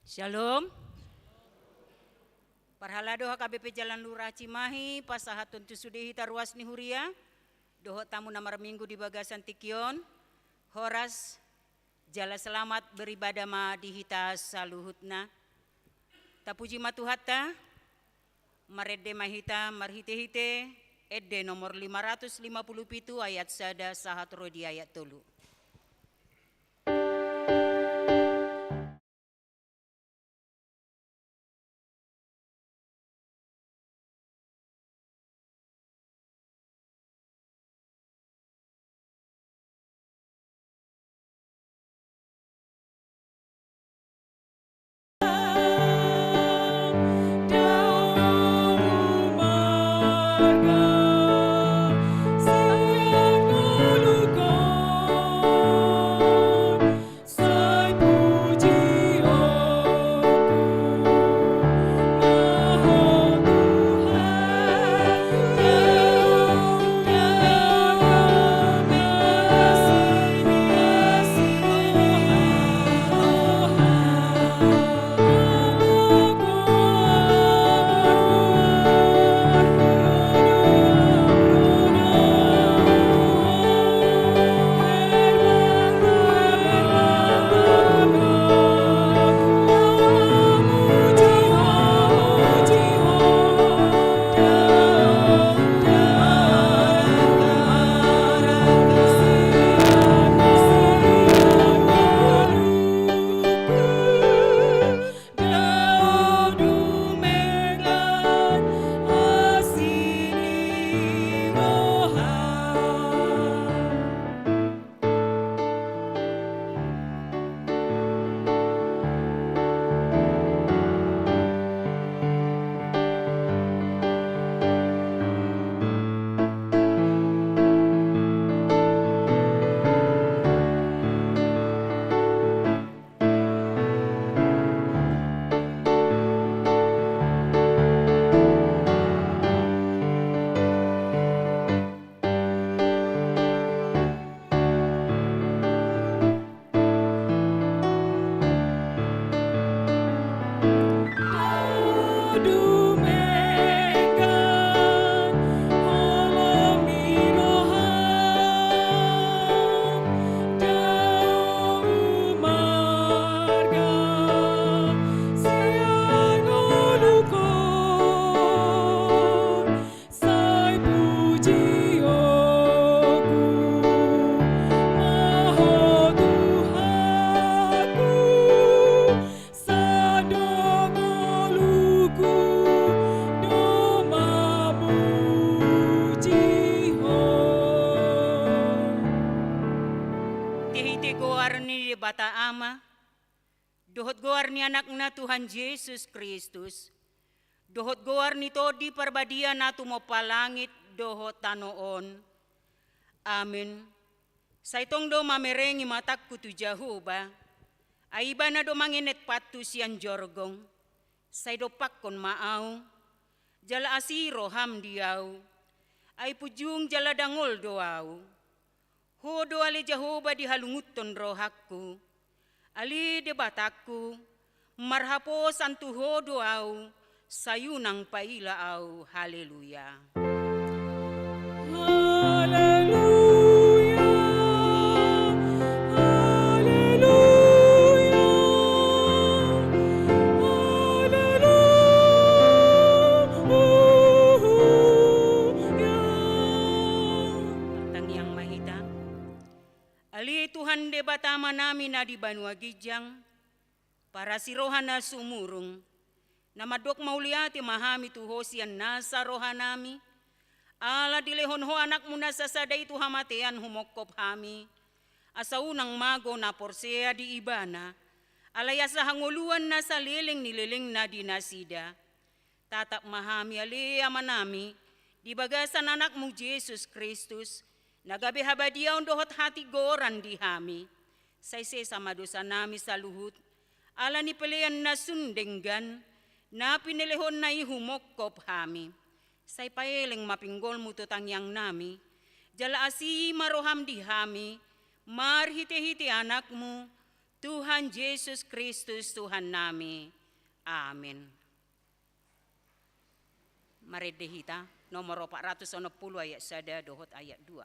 Shalom. Parhala doha KBP Jalan Lurah Cimahi, pasahatun tusudehi taruas ni Huria, doho tamu namar minggu di Bagasan Tikion, Horas, jala selamat beribadah ma dihita saluhutna. Tapuji matuhatta, marede mahita marhite-hite, edde nomor 557 ayat sada sahat rodi ayat tolu. Bata ama, dohot goar ni anak na Tuhan Yesus Kristus, dohot goar ni todi parbadia na tumopalangit dohot tanoon. Amin. Saitong do mamerengi matak kutu Jahuba, aiba na do manginet patu sian jorgong, say do pakon maaw, jala asiro ham diaw, ay pujung jala dangol doaw. Hodo ali Jahoba di halunguton rohakku, ali debatakku, marhapo santu hodo au, sayunang paila au, haleluya. Haleluya, haleluya, haleluya. Tang yang mahita. Ali Tuhan de batama namin na di Banua Gijang, para sirohan na sumurong, na madok mauliati mahami tuhosian nasa rohanami, ala dilehon ho anak mo na sasada itu hamatean humokop hami, asa unang mago na porsea di ibana, alaya sa hanguluan na sa liling na dinasida, tatap mahami ali amanami, di bagasan anak mo Jesus Kristus, nagabi habadiaw dohot hati goran di hami, sayse sama dosa nami sa luhut, ala ni pelean na sundenggan, na pinilehon na ihumokop hami, say paeleng mapinggol mo tutang yang nami, jala asi maroham di hami, marhite-hite anak mo, Tuhan Yesus Kristus Tuhan nami. Amin. Mari dehita nomor 460 ayat 1 dohot ayat 2.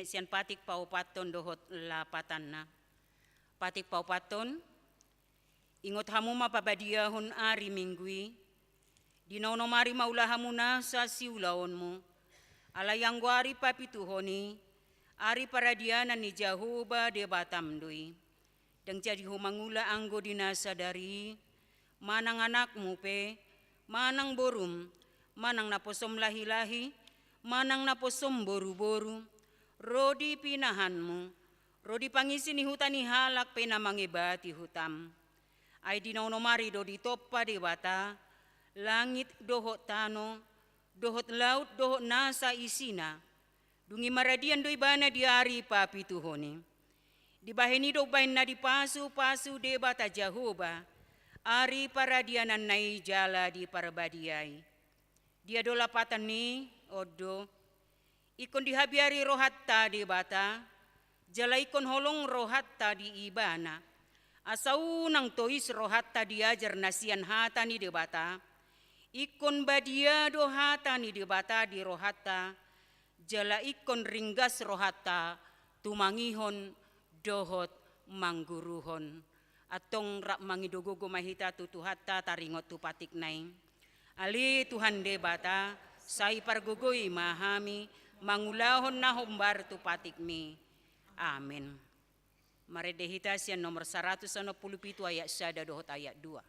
Sian patik paupaton dohot lapatanna. Patik paupaton, ingot hamuma pabadiahon ari minggui, dinaunomari maulahamuna sa siulaonmu, alayang guari papituhoni, ari paradiana ni Jahuba de batamdui, dang jadi humangula anggo dinasadari, manang anakmu pe, manang borum, manang naposom lahi-lahi, manang naposom boru-boru, rodi pinahanmu, rodi pangisi ni hutani halak pena mangibati hutam. Ay dinaunomari do di topa dewata, langit dohot tano, dohot laut dohot nasa isina, dungi maradian do ibana diari papituhoni. Dibaheni do bain na dipasu-pasu debata Jahoba, ari paradianan nai jala di parbadiai. Dia do lapatan ni odo, ikon dihabiari rohatta di bata, jala ikon holong rohatta di ibana, asau nang tois rohatta diajar nasian hata ni di bata, ikon badia do hata ni di bata di rohatta, jala ikon ringgas rohatta, tumangihon dohot mangguruhon, atong rak mangidogogo mahita tutuhatta taringot tupatik nai. Ali Tuhan de bata, sai pargugoi mahami, mangulahon na humbar tupatik mi. Amin. Mari dehita sian nomor 167 ayat 1 dohot ayat 2.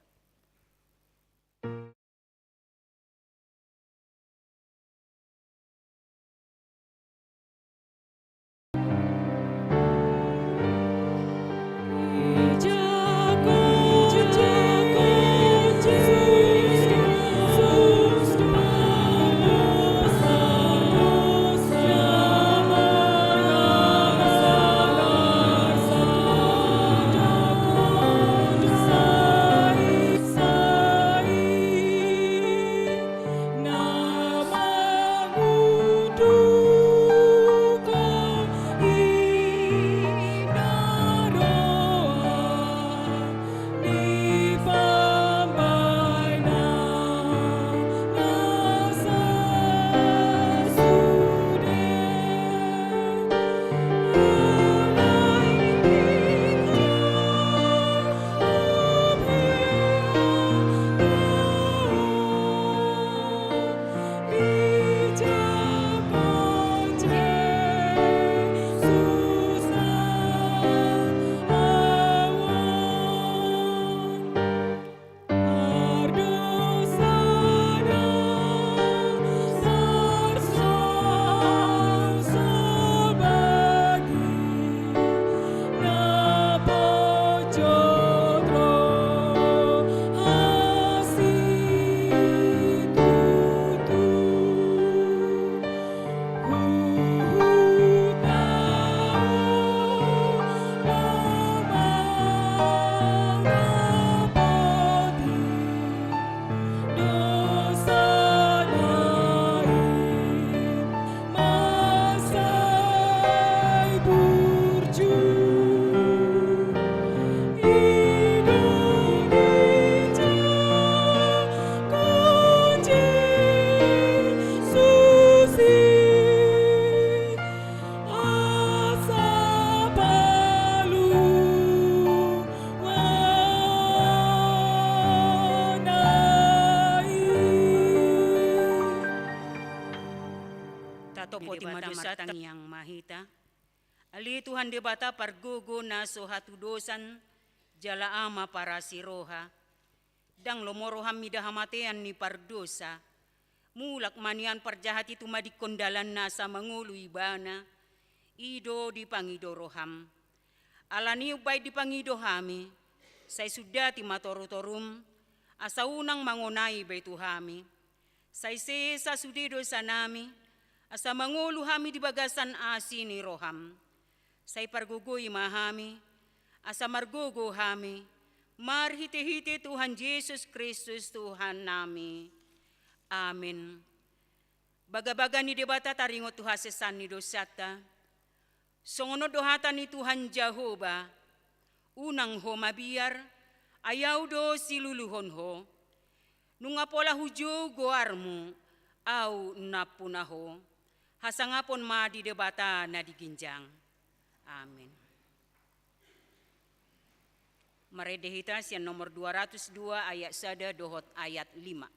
Katopo ti madosat yang mahita. Ali Tuhan debata pargogo na sohatu dosan jala ama para siroha. Dang lomoro hamida hamatean ni pardosa. Mulak manian parjahat itu madikondalan nasa mangulu ibana. Ido di pangido roham. Alani ubay di pangido hami. Say sudah ti matorutorum. Asa unang mangonai betu hami. Say sesa sudido sanami. Asa mangulu hami di bagasan asini roham. Say pargugoy mahami. Asa margogo hami. Marhiti-hiti Tuhan Yesus Kristus Tuhan nami. Amin. Baga-baga ni debata taringot Tuhan sesan ni dosata. Songono dohata ni Tuhan Jehovah. Unang ho mabiar. Ayaw do siluluhon ho. Nunga pola hujo goarmu. Au napunaho. Hasangapon ma di debata na diginjang. Amin. Maredehita sian nomor 202 ayat 1 dohot ayat 5.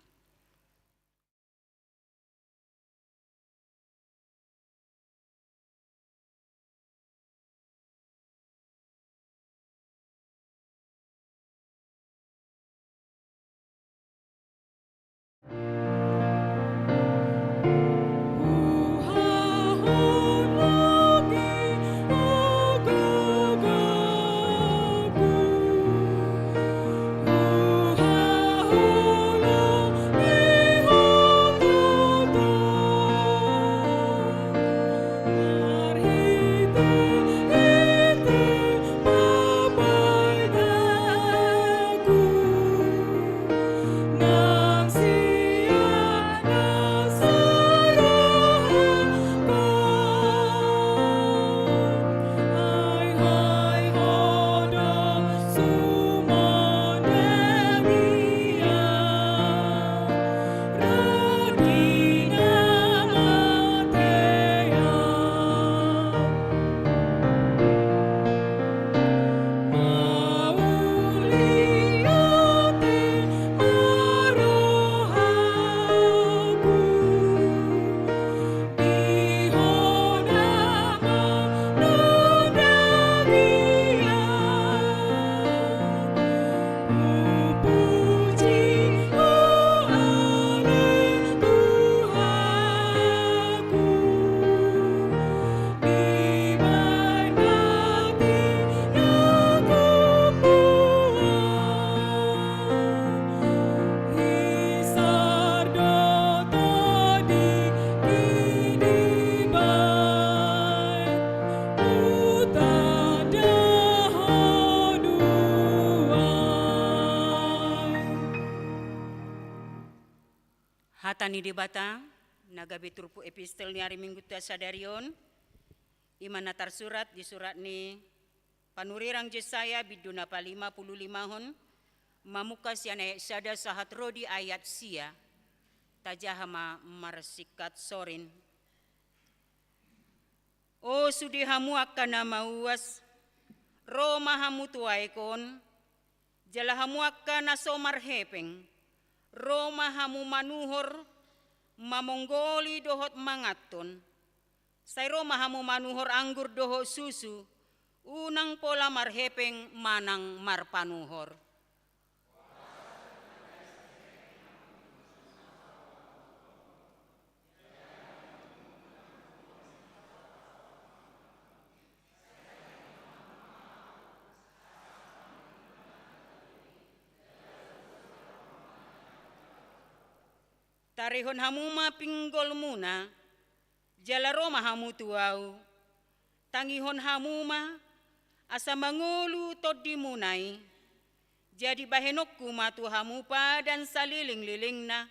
Hatani debata nagabe turpu epistel ni hari Minggu ta sadarion iman natar surat di surat ni panurirang Jesaya biduna pa 55 hon mamuka sian ayat sada sahat rodi ayat sia tajahama marsikat sorin. O sudi hamu akan mauas Roma hamu tuaikon jala hamu akan nasomar hepeng Roma hamu manuhor mamonggoli dohot mangaton. Say Roma hamu manuhor anggur dohot susu. Unang pola marhepeng manang marpanuhor. Tarihon hamuma pinggol muna, jala Roma hamu tuau, tangihon hamuma, asa mangulu todi munai, jadi bahenokku matu hamu padan saliling-liling na,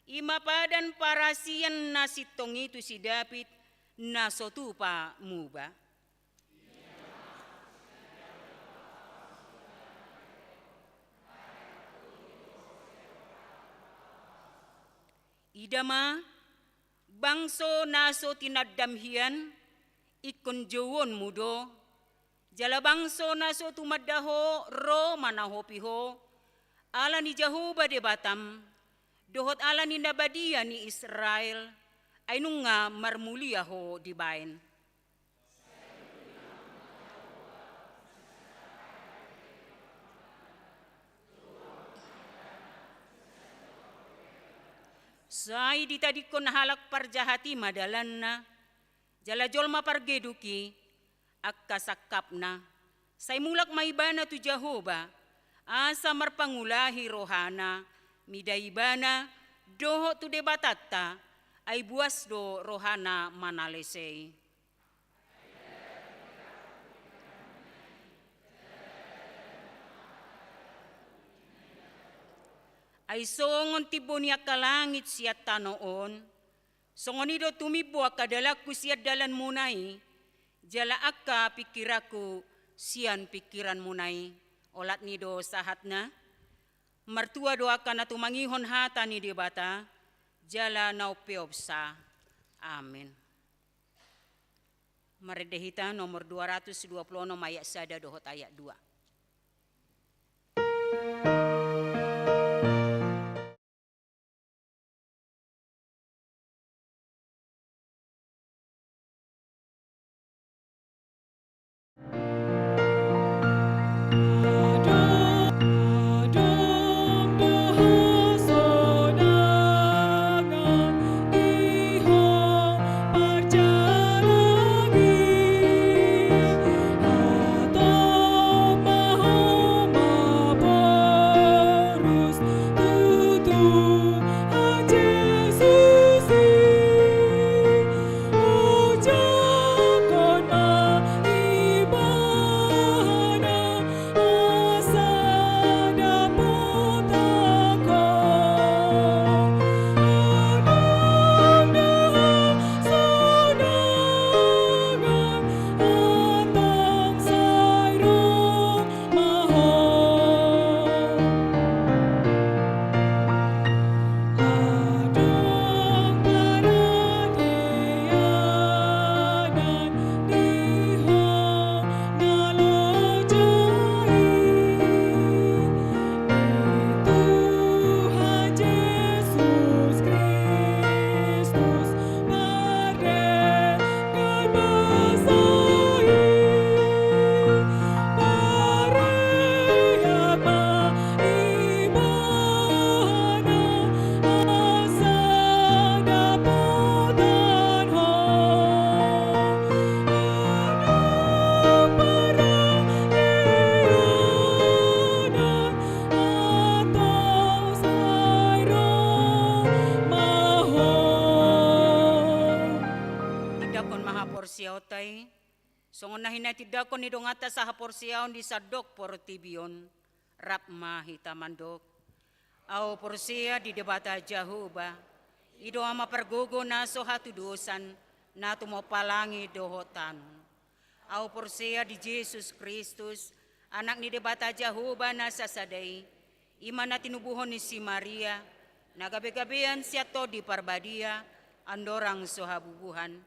ima padan parasian nasitong itu si David, nasotupa muba. Idama bangso naso tinadamhian ikon jawon mudo jala bangso naso tumadaho ro manaho piho ala ni Jehovah de batam dohot ala ni nabadia ni Israel Ainung nga marmulia ho di bain. Say di tadi ko nahalak parjahati madalan na, jala jolma pargeduki, akkasakap na. Say mulak maibana tu Jehovah, asa marpangulahi rohana, midaibana, doho tu debatata, ay buas do rohana manalesei. Ay songon tibo niya kalangit siya tanoon, songon ido tumibo akadalaku siya dalan munay, jala akka pikiraku siyan pikiran munay, olat nido sahat na, martua doa ka na tumangihon hata ni debata, jala naupeobsa. Amin. Maredehita nomor 226 ayat 1 dohot ayat 2. Songon na hinatid ko ni dongata sa haporsiyaon di sadok portibion, rap mahitamandok. Aw porsiya di debata Jehovah, ido ama pergogo naso hatu dosan, na tumopalangi dohotan. Aw porsiya di Jesus Kristus, anak ni debata Jehovah nasa saday, iman na tinubuhon ni si Maria, nagabi-gabian siya to di parbadia, andorang sohabubuhan.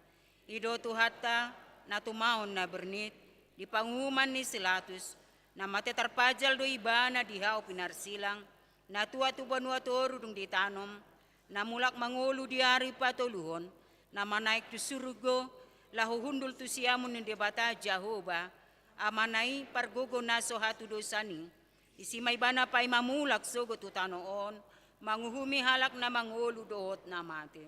Ido tuhata, na tumaon na bernit, di panghuman ni Silatus, na mate tarpajal do ibana di hao pinarsilang, na tua tu banua toru dung ditanom, na mulak mangulu di hari patoluhon, na manaik tu surgo, lahu hundul tu siamun ni debata Jehovah, amanai pargogo naso hatu dosani, isi may bana pa'y mamulak sogo tu tanoon, manguhumi halak na mangulu dohot na mate.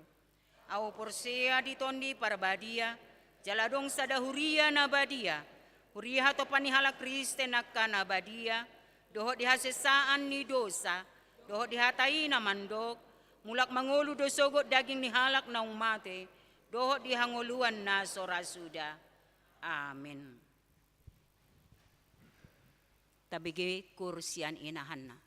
Aw porsia di tondi parbadia, jaladong sada huria na badia, huria to panihala Kristen akka na badia, dohot dihasesaan ni dosa, dohot dihatai na mandok, mulak mangulu dosogot daging ni halak na umate, dohot dihanguluan na sorasuda. Amin. Tabigi kursian inahan na.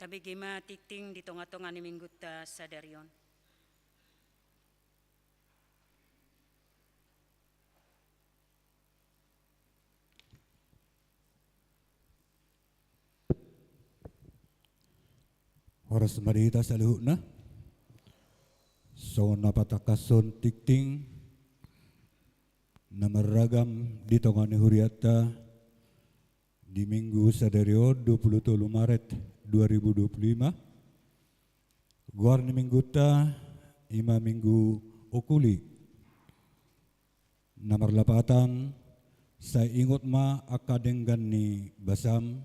Tabi gima tikting di tonga-tonga ni mingguta sadarion. Oras marita sa luhuna. So napatakason tikting na maragam dito nga ni Huriata di Minggu sa dario 23 Maret 2025. Guar ni Minggu ta ima Minggu okuli na marlapatan sa ingot ma akadenggan ni Basam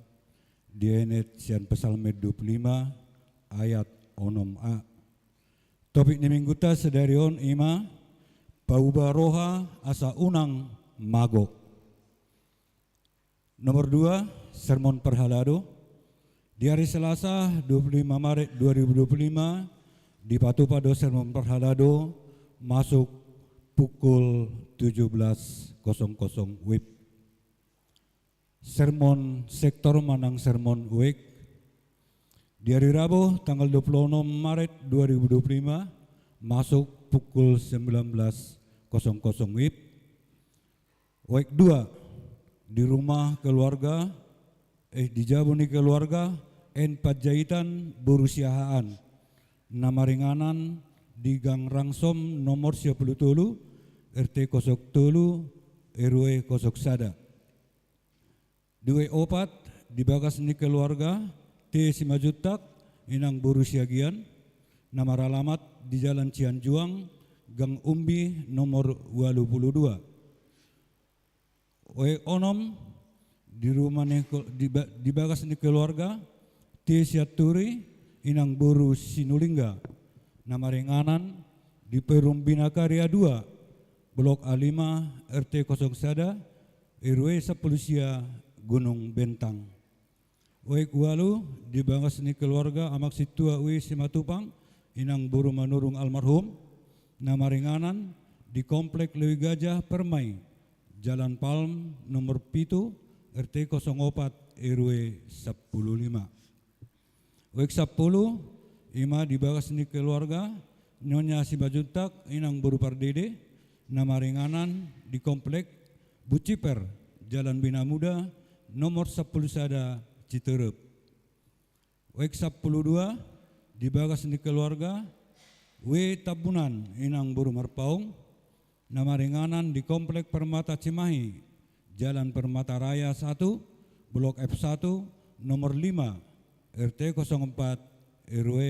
dienet sian Psalme 25 ayat 6a. Topik ni Minggu ta sa darion ima paubaroha asa unang magok. Nomor 2, sermon perhalado. Di hari Selasa 25 Maret 2025 di Patupado sermon perhalado masuk pukul 17.00 WIB. Sermon sektor manang sermon week. Di hari Rabu tanggal 26 Maret 2025 masuk pukul 19.00 WIB. Week 2 di rumah keluarga di Jaboni keluarga en Pajahitan Burusiahaan nama ringanan di Gang Rangsom nomor 10 RT 03 RW 01. Di week 4 di bagas ni keluarga T. Simajutak inang Burusiagian nama alamat di Jalan Cianjuang Gang Umbi nomor 82. Week 6 di rumah di bagas ni keluarga T. Siaturi inang Buru Sinulingga nama ringanan di Perum Binakarya 2 Blok A5 RT 01 RW 10 Gunung Bentang. Week 8 di bagas ni keluarga amak situa ui Simatupang inang Buru Manurung almarhum nama ringanan di Komplek Lewi Gajah Permai Jalan Palm nomor 7 RT 04 RW 105. Week 10 ima di bagas ni keluarga Nyonya Sibajutak inang Buru Pardede nama ringanan di Komplek Buciper Jalan Bina Muda nomor 10 Sada Citerup. Week 12 di bagas ni keluarga W Tabunan inang Buru Marpaung nama ringanan di Komplek Permata Cimahi Jalan Permata Raya 1 Blok F1 nomor 5 RT 04 RW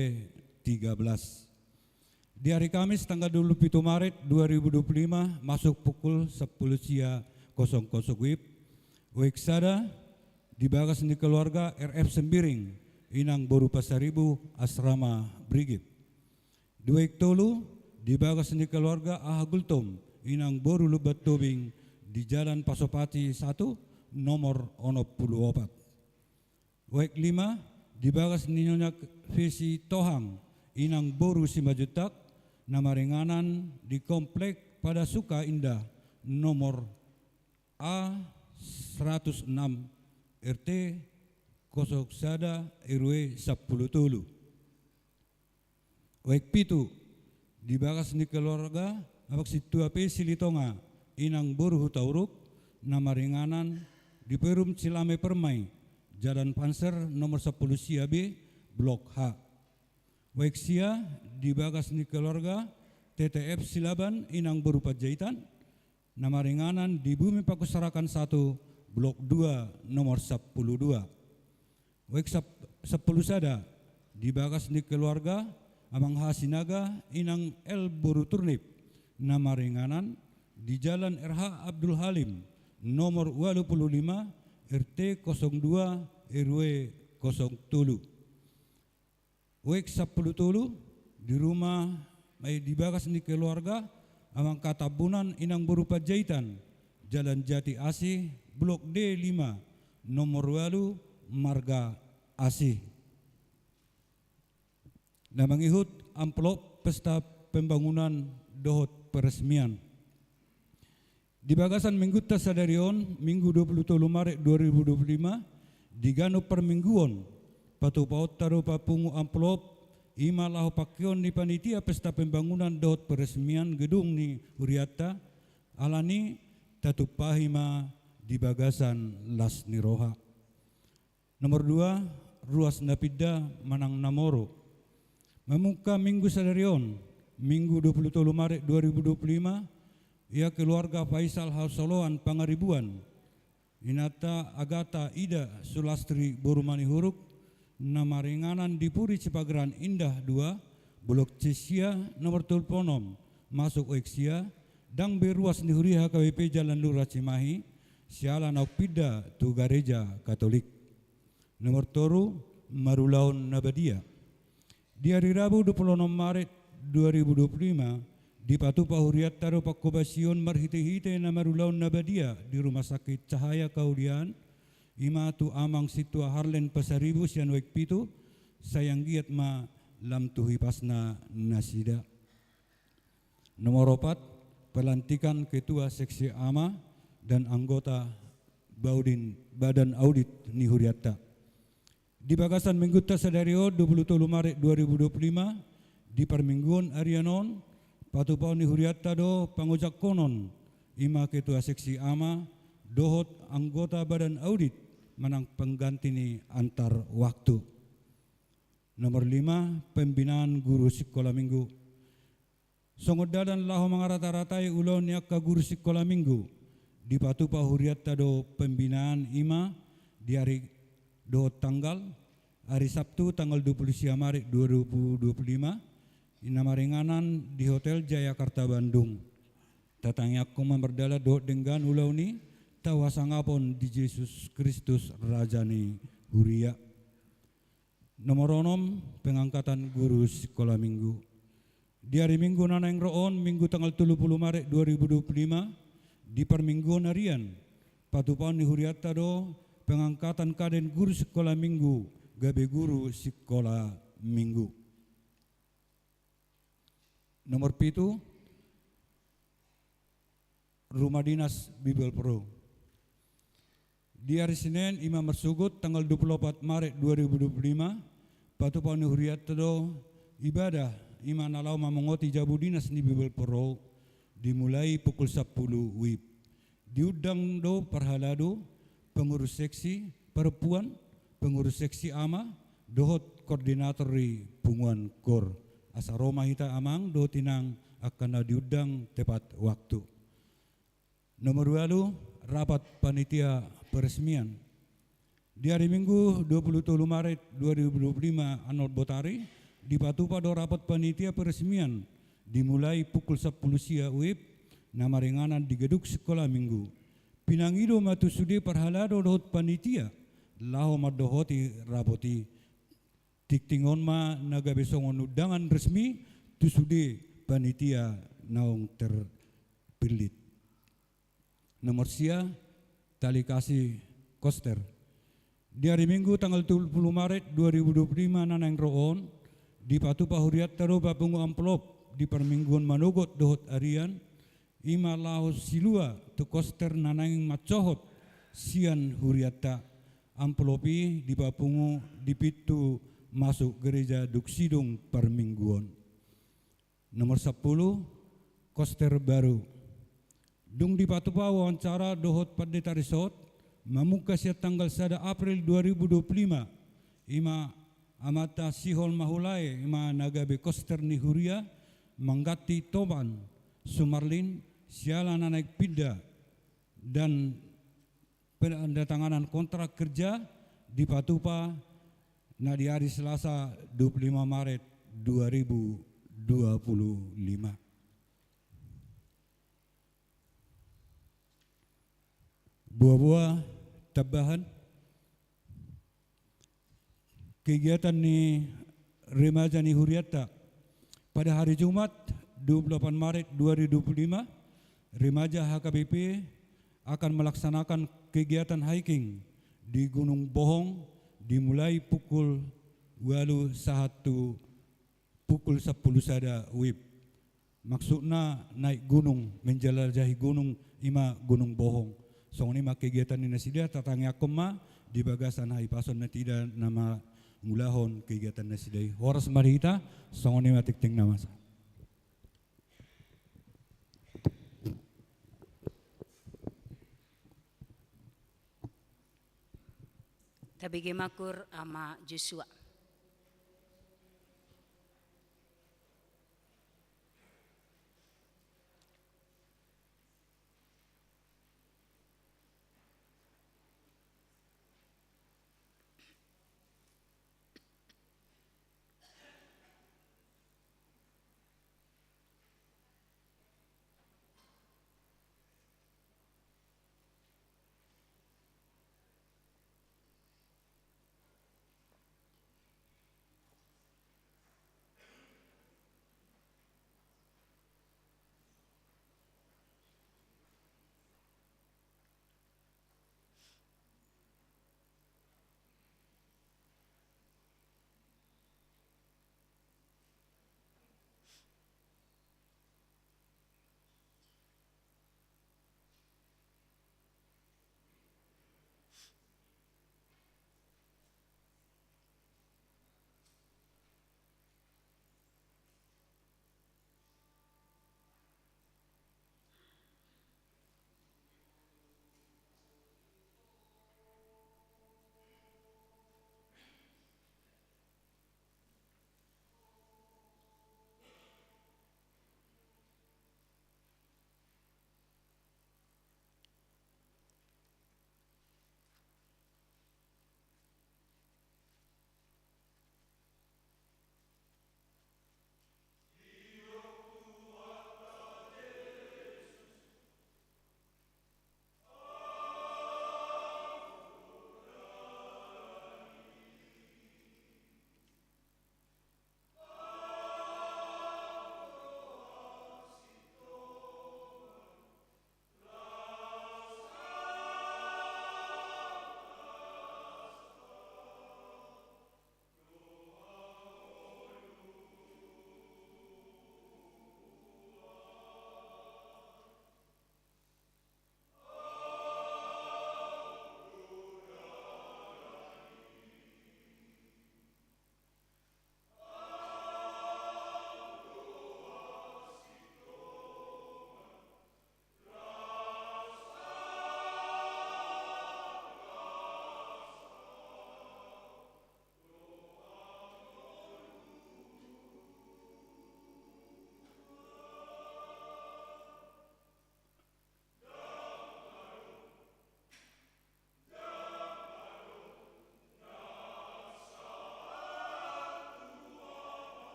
13. Di hari Kamis tanggal 27 Maret 2025 masuk pukul 10.00 WIB. Week Sada di bagas ni keluarga RF Sembiring inang Boru Pasaribu Asrama Brigit. Di week 3 di bagas ni keluarga Ahagultom inang Boru Lubat Tobing di Jalan Pasopati 1 nomor 64. Week 5 di bagas ni Nyonya Visi Tohang inang Boru Simajutak nama ringanan di Komplek Pada Suka Indah nomor A106 RT 01 RW 10 Tulu. Week 7 di bagas ni keluarga amak situa P Silitonga inang Boru Hutauruk nama ringanan di Perum Cilame Permai Jalan Panser nomor 10 Siabe Blok H. Week Sia di bagas ni keluarga TTF Silaban inang Boru Pajahitan nama ringanan di Bumi Pakusarakan 1 Blok 2 nomor 12. Week 10 Sada di bagas ni keluarga Amang Hasinaga inang El Boru Turnip nama ringanan di Jalan RH Abdul Halim nomor 25 RT 02 RW 07. Week 10 Tulu di rumah di bagas ni keluarga Amang Katabunan inang Boru Pajahitan Jalan Jati Asih Blok D5 nomor 8 Marga Asih. Dan mengihut amplop pesta pembangunan dohot peresmian. Di bagasan Minggu Tasadarion Minggu 27 Maret 2025 di Gano Permingguon patupaut taruh papungu amplop ima lahu pakion ni panitia pesta pembangunan dot peresmian gedung ni Huriata alani tatupahima di bagasan las niroha. Nomor 2, ruas napida Manang Namoro. Memuka minggu sadarion, minggu 23 Maret 2025, ia keluarga Faisal Hausoloan Pangaribuan, Inata Agata Ida Sulastri Borumani Huruk, nama ringanan di Puri Cipageran Indah 2, Bulog Cesia nomor Tulponom, masuk Eksia, dang beruas ni Huriha KWP Jalan Lurah Cimahi, Siala Naupida tu Gareja Katolik. Nomor toru Marulaun Nabadia. Di hari Rabu 26 Maret 2025 di Patupa Huriat Taro Pakobasion marhite-hite na Marulaun Nabadia di Rumah Sakit Cahaya Kaulian ima tu amang situa Harlen Pasaribu sian wek pitu sayang giat ma lam tuhi pasna nasida. Nomor 4 pelantikan ketua seksi ama dan anggota Badan Audit ni Huriata. Di bagasan minggu tasadario 23 Maret 2025 di permingguan Arianon Patupau ni Huriata do pangujak konon ima ketua seksi ama dohot anggota Badan Audit manang pengganti ni antar waktu. Nomor 5 pembinaan guru sekolah minggu. Songodadan lahu mengarata-ratai ulau niak ka guru sekolah minggu di Patupa Huriata do pembinaan ima di hari do tanggal hari Sabtu tanggal 20 Maret 2025 inama ringanan di Hotel Jayakarta Bandung. Tatangnya aku memberdala do dengan ulau ni tawasangapon di Yesus Kristus Rajani Huria. Nomor 6 pengangkatan guru sekolah minggu. Di hari Minggu nanang roon Minggu tanggal 30 Maret 2025 di permingguan harian Patupau ni Huriata do pengangkatan kaden guru sekolah minggu gabe guru sekolah minggu. Nomor 7 Rumah Dinas Bibel Pro. Di hari Senin Imam Mersugut tanggal 24 Maret 2025 Patupau ni Huriata do ibadah Ima nalau mamongoti jabu dinas ni Bibel Pro dimulai pukul 10 WIB. Diudang do perhalado pengurus seksi perempuan, pengurus seksi ama, dohot koordinatori punguan kor. Asaroma hita amang do tinang akan diudang tepat waktu. Nomor 2 rapat panitia peresmian. Di hari Minggu 27 Maret 2025 Anot Botari di Patupa do rapat panitia peresmian dimulai pukul 10 siang WIB nama ringanan di gedung sekolah minggu. Pinangido matusude perhalado dohot panitia laho madohoti rapoti tiktingon ma naga besongon undangan resmi tusude panitia naung terpilit. Nomor sia tali kasih koster. Di hari Minggu tanggal 20 Maret 2025 nanang roon di Patupa Huriat Taro Bapungu amplop di permingguan manugot dohot arian ima lahos silua tu koster nanang macohot sian Huriata amplopi di Bapungu di pitu masuk gereja Duksidung permingguan. Nomor 10 koster baru. Dung di Patupa wawancara dohot Pendeta Resort mamuka sia tanggal 1 April 2025 ima amata sihol mahulai ima nagabe koster ni Huria manggati Toban Sumarlin siala naik pida dan penandatanganan kontrak kerja di Patupa na di hari Selasa 25 Maret 2025. Buah-buah tambahan kegiatan ni remaja ni Huriata pada hari Jumat 28 Maret 2025 remaja HKBP akan melaksanakan kegiatan hiking di Gunung Bohong dimulai pukul 1 pukul 10 sada WIB. Maksudnya naik gunung menjelajahi gunung ima Gunung Bohong. So ini kegiatan ini nasidia tatangnya koma di bagasan hai pason na tidak nama ngulahon kegiatan nasidai. Horas marita, songoni matik ting namasa. Tabigi makur ama Joshua.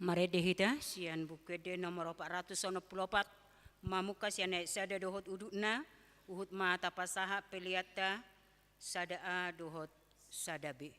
Marede hita sian bukede nomor 494 mamuka sian sada dohot udukna uhut mata pasaha peliata sada a dohot sada b.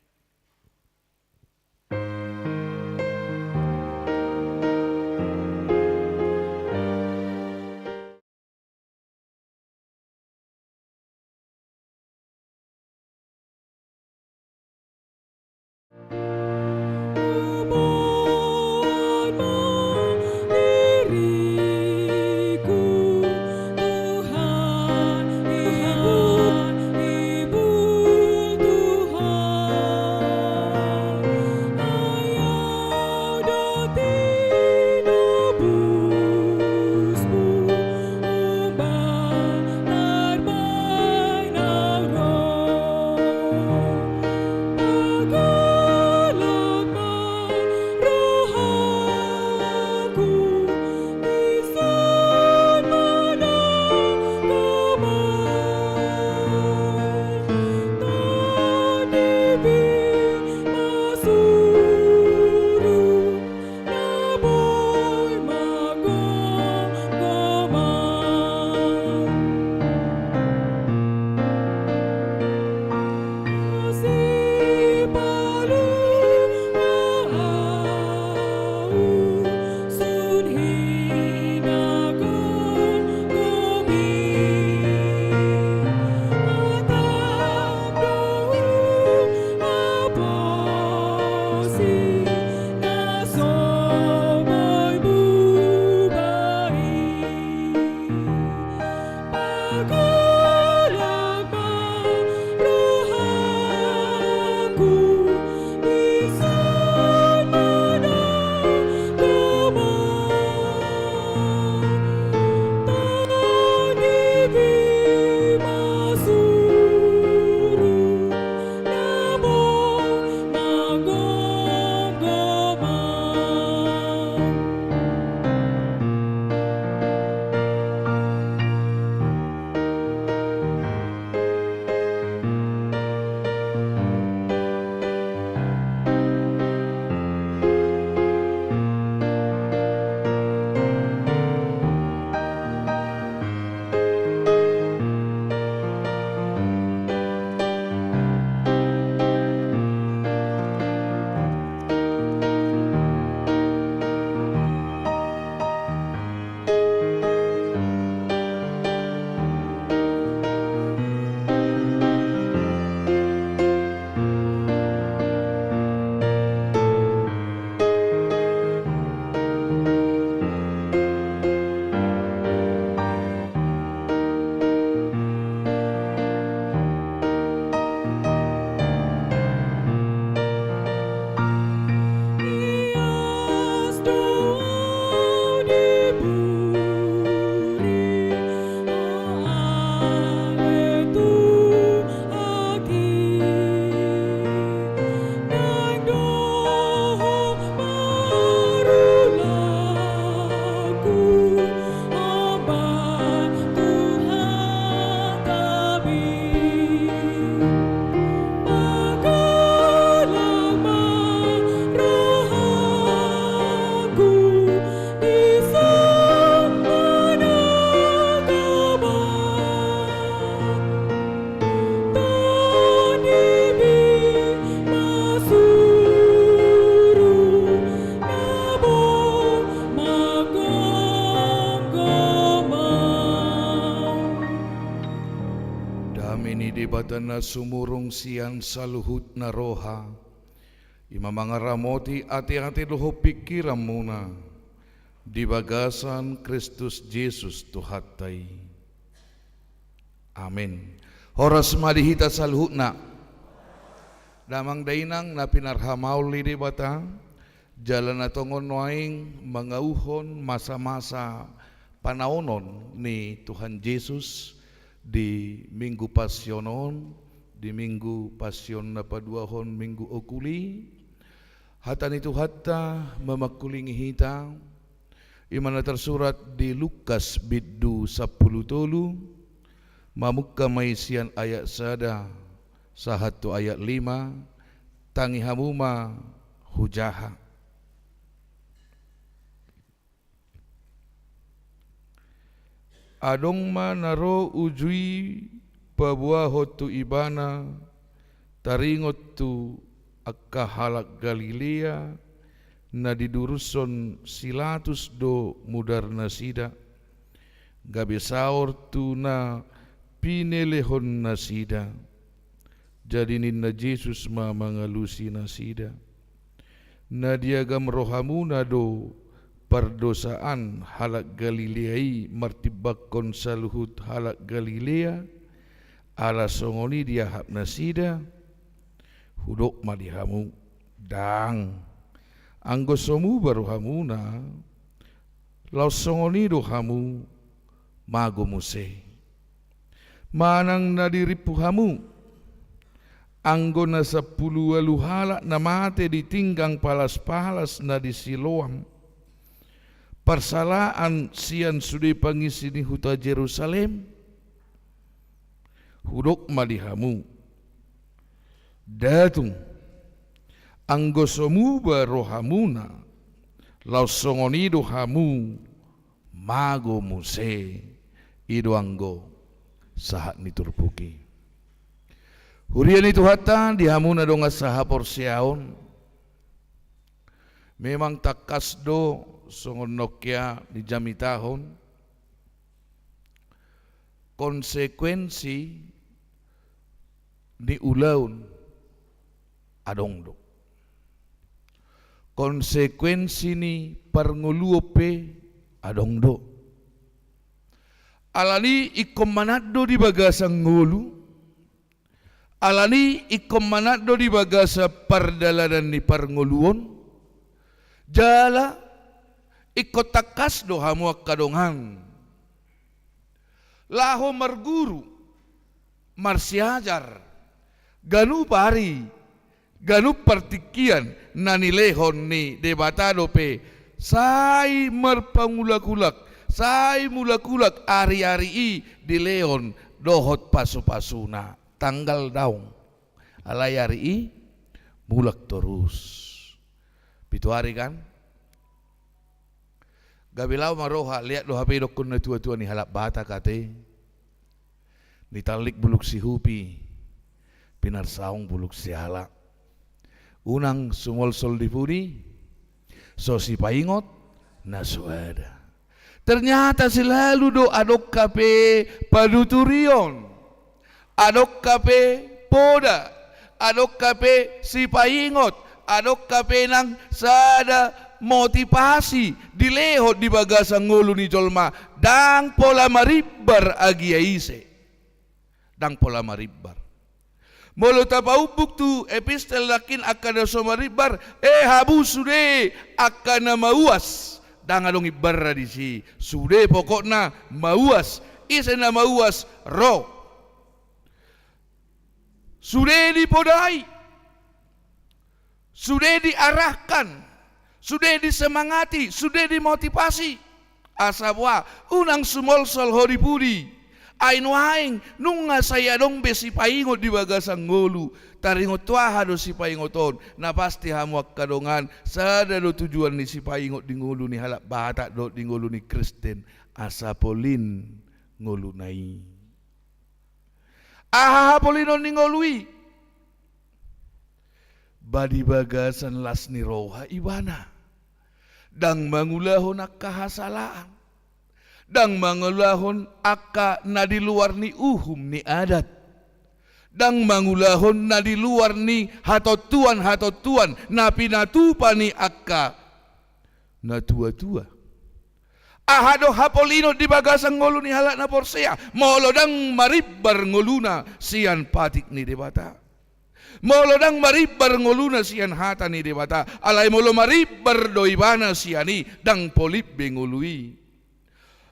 Batana sumurung sian saluhut na roha imamangaramoti ati-ati loho pikiramuna di bagasan Kristus Yesus Tuhatay. Amin. Horas malihita saluhutna damang dainang na pinarhamauli di bata jalan na tongon noaing mangauhon masa-masa panaunon ni Tuhan Yesus di Minggu Pasyonon, di Minggu Pasyon na paduahon Minggu Okuli, hatan itu hatta memakulingi hita, imana tersurat di Lukas biddu 10 tolu, mamukka maisian ayat sada, sahatu ayat 5, tangi hamuma hujaha. adong manaro ujui pabua hotu ibana taringot tu akka halak Galilea na diduruson silatus do mudar nasida gabe saor tu na pinelehon nasida jadi na Jesus mangalusi nasida na diagam rohamuna do pardosaan halak Galileai martibakon saluhut halak Galilea ala songoni dia hap nasida hudok malihamu dang anggo somu baru hamuna lau songoni do hamu mago muse manang nadiripu hamu anggo na 10 halak na mate ditinggang palas-palas na di Siloam persalaan sian sudi pangisi ni huta Jerusalem hudok malihamu datung anggo somuba rohamuna lau songonido hamu mago muse ido anggo sahat niturpuki hurian itu hatta dihamuna donga saha porsiaon memang takas do songon Nokia di jami tahun konsekuensi di ulaun adong do konsekuensi ni parnguluope adong do alani ikom manado di bagasang ngulu alani ikom manado di bagasa pardalanan ni parnguluon jala ikot takas do hamu kadongan laho marguru marsiajar ganu pari ganu partikian nanilehon ni debatado pe sai merpangulak-ulak sai mulak-ulak ari-ari i di leon dohot pasu-pasuna tanggal daung alai ari i mulak terus pitu hari kan gabilau maroha lihat do HP dokun na tua-tua ni halap bata kate ni talik buluk si hupi pinar saung buluk si halak unang sumol sol di pudi so si paingot na suada ternyata selalu do adok kape paduturion adok kape poda adok kape si paingot adok kape nang sada motivasi dilehot di bagasang ngulu ni jolma dang pola maribar agi aise dang pola maribar molo tapaubuk tu epistel lakin akana so maribar habu sude akana mauas dang adong ibarra di si sude pokokna mauas isena mauas ro sude dipodai sudah diarahkan, sudah disemangati, sudah dimotivasi. Asabwa unang sumol sol horipudi. Ain waing nunga saya dong besi paingot di bagasang ngolu. Taringot tuaha do si paingoton. Na pasti hamuak kadongan sada do tujuan ni si paingot di ngolu ni halak bata do di ngolu ni Kristen. Asapolin ngolu nai. Polinon ni ngolui. Badi bagasan las ni roha ibana dang mangulahon akka hasalaan dang mangulahon akka na di luar ni uhum ni adat dang mangulahon na di luar ni hatotuan na pinatupa ni akka na tua-tua ahado hapolino di bagasang ngolu ni halak na porsea molo dang maribar ngoluna sian patik ni debata molo dang maribar ngoluna sian hata ni debata alai molo maribar doibana siani dang polip bengului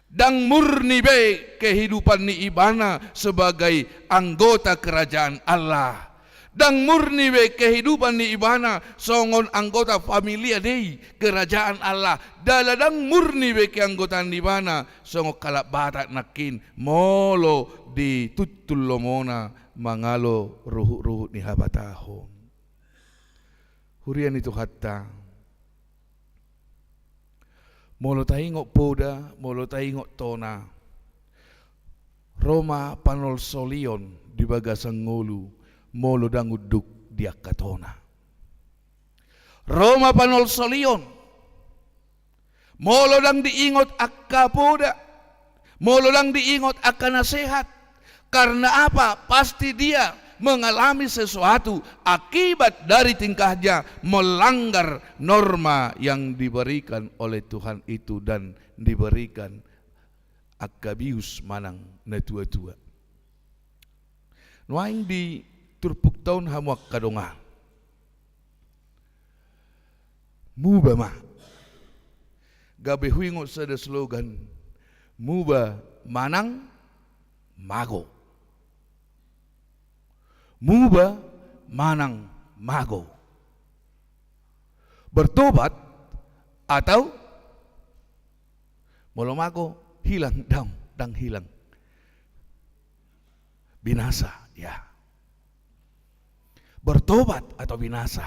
dang murni be kehidupan ni ibana sebagai anggota kerajaan Allah dang murni be kehidupan ni ibana songon anggota familia dei kerajaan Allah daladang murni be ke anggota ni ibana songo kalak batak nakin molo di tutul lomona mangalo ruhuk-ruhuk ni habatahon hurian itu hatta molo taingok poda molo taingok tona Roma panol solion di bagasang ngulu molo danguduk dia katona. Roma panol solion molo dang diingot akka poda, molo dang diingot akka nasihat. Karena apa? Pasti dia mengalami sesuatu akibat dari tingkahnya melanggar norma yang diberikan oleh Tuhan itu dan diberikan akabius manang na tua-tua. Nuaing di turpuk tahun hamuak kadonga. Muba mah. Gabe huingo sada slogan. Muba manang mago. Muba manang mago. Bertobat atau molo mago hilang dang hilang. Binasa, ya. Bertobat atau binasa.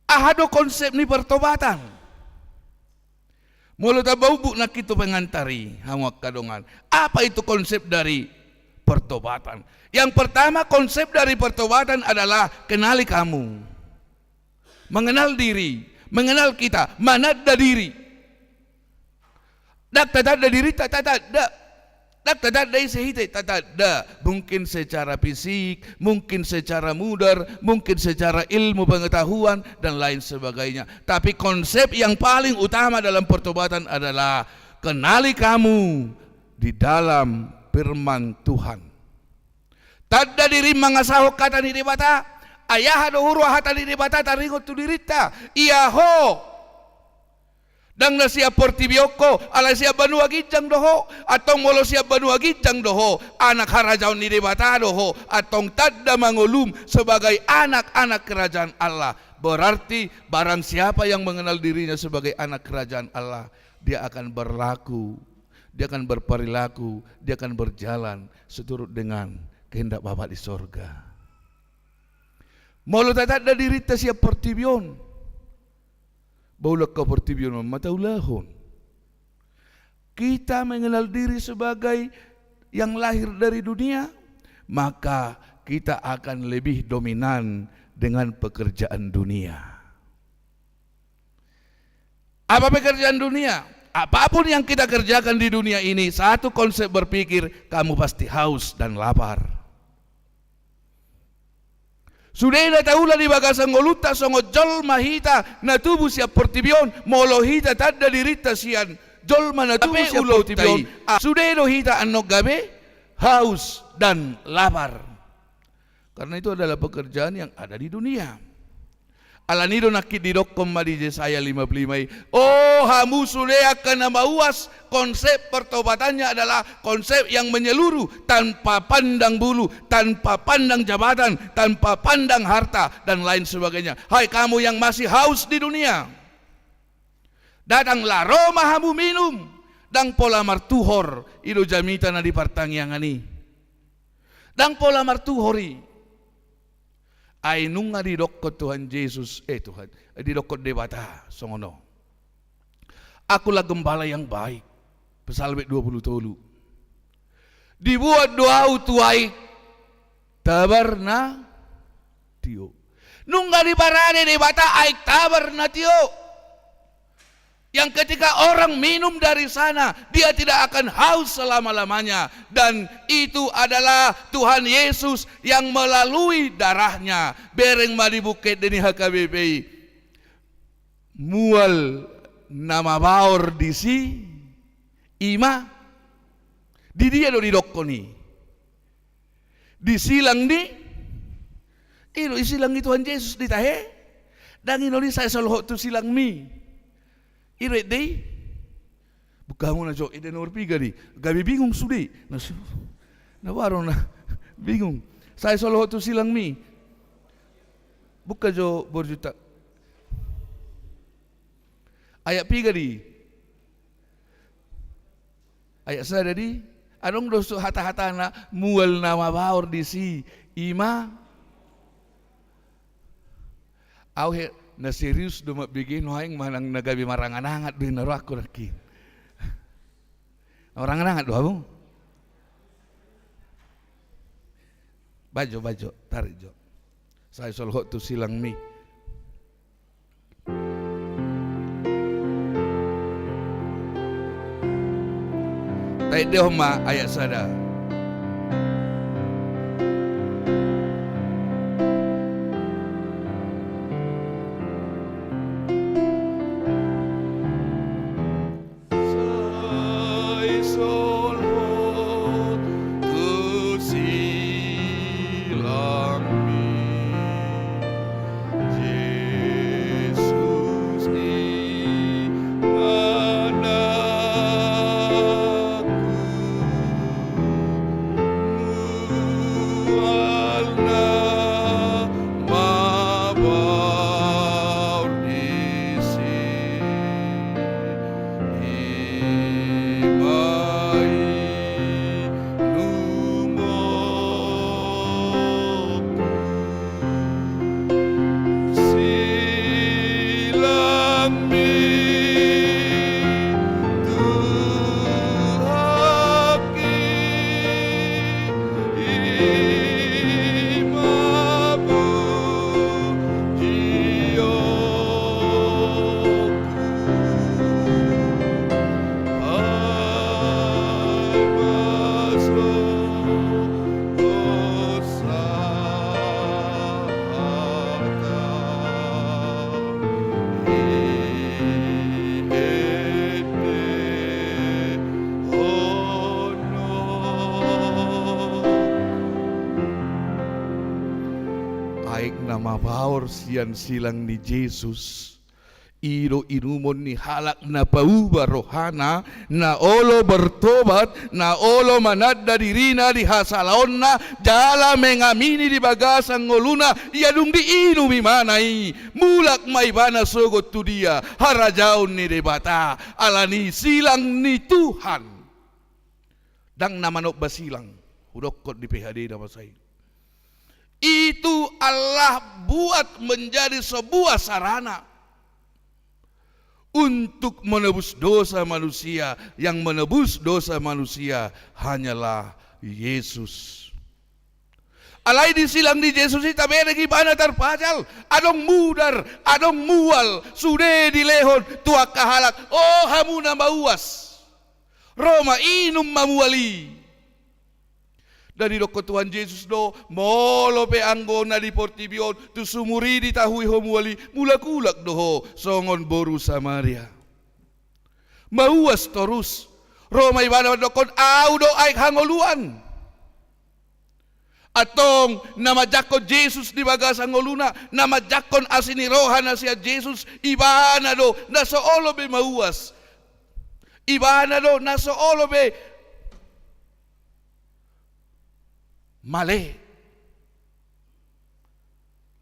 Ahado konsep ni pertobatan. Molo tabau na kita pengantari hangwak kadongan. Apa itu konsep dari pertobatan? Yang pertama, konsep dari pertobatan adalah kenali kamu. Mengenal diri, mengenal kita, manada diri. Dak tadada diri dak tadada isehite tadada. Mungkin secara fisik, mungkin secara mudar, mungkin secara ilmu pengetahuan dan lain sebagainya. Tapi konsep yang paling utama dalam pertobatan adalah kenali kamu di dalam firman Tuhan. Tadda diri mangasaho kata ni dibata, ayah dohuru hata ni dibata taringot tu dirita, iyaho. Dang na siya portibioko, ala siya banua gijang doho, atong molo siya banua gijang doho, anak harajaon ni dibata doho, atong tadda mangulum sebagai anak-anak kerajaan Allah. Berarti barang siapa yang mengenal dirinya sebagai anak kerajaan Allah, dia akan berlaku, dia akan berperilaku, dia akan berjalan seturut dengan kehendak Bapa di sorga. Molo tadda dirita siya portibion. Baulak kau pertibion mataulahon. Kita mengenal diri sebagai yang lahir dari dunia, maka kita akan lebih dominan dengan pekerjaan dunia. Apa pekerjaan dunia? Apapun yang kita kerjakan di dunia ini, satu konsep berpikir, kamu pasti haus dan lapar. Sudah ina taula di bagasang ngoluta songo jol mahita na tubuh siap portibion molo hita tadda dirita sian jol mana tubuh siap portibion. Sudah ino hita anok gabe haus dan lapar. Karena itu adalah pekerjaan yang ada di dunia. Alanido nakit didokkom di Yesaya 55. Oh, hamu sudah akan mauas. Konsep pertobatannya adalah konsep yang menyeluruh, tanpa pandang bulu, tanpa pandang jabatan, tanpa pandang harta dan lain sebagainya. Hai kamu yang masih haus di dunia, datanglah Roma hamu minum dang pola martuhor ido jamita na di partangiangani. Dang pola martuhori ay nung nga didokot Tuhan Yesus, Tuhan, didokot debata, songono. Akulah gembala yang baik, Psalm 20 dibuat doa tuai tabar na tio. Nung nga di parade debata ay tabar na tio. Yang ketika orang minum dari sana, dia tidak akan haus selama-lamanya. Dan itu adalah Tuhan Yesus yang melalui darahnya. Bereng madi bukit deni HKBP. Mual nama baor di si ima. Di dia do didokoni. Di silang di. Ilo isilang ni Tuhan Yesus di tahe. Dan ino ni saya selalu tu silang mi. Iret deh, bukamu na jo, ide nomor 3 di, gabi bingung sudi, na waro na bingung. Saya solo tu silang mi, buka jo berjuta, ayat 3 di, ayat sada di, anong dosu hata-hata na mual nama baur di si ima, auhe. Na serius do mabigin hoang manang nagabi maranganangat din naro ako nakin. Orang-orang doamu. Baju, tarik jo. Saya solhok tu silang mi. Tarik dia homa ayat sada. Mabaur sian silang ni Jesus iro inumon ni halak na pauba rohana na olo bertobat na olo manadda dirina di hasalaon na jala mengamini di bagasang ngoluna iadung di inumi manai mulak may bana sogot tu dia harajaon ni debata alani silang ni Tuhan dang namanok basilang hudokot di PHD nama saya. Itu Allah buat menjadi sebuah sarana untuk menebus dosa manusia. Yang menebus dosa manusia hanyalah Yesus. Alai disilang di Yesus ita bere gimana terpajal. Adong mudar, adong mual, sudah dilehon tua kahalak. Oh hamu na mauas. Roma inum mamuali. Dari doko Tuhan Yesus do molo pe anggo na di portibion tu sumuri di tahui homuali mulak-ulak doho songon boru Samaria. Mauas torus Roma ibana dokon au do ay hangoluan. Atong namajakon Yesus di bagas angoluna namajakon asini rohana siya Yesus ibana do naso olo be mauas. Ibana do naso olo be male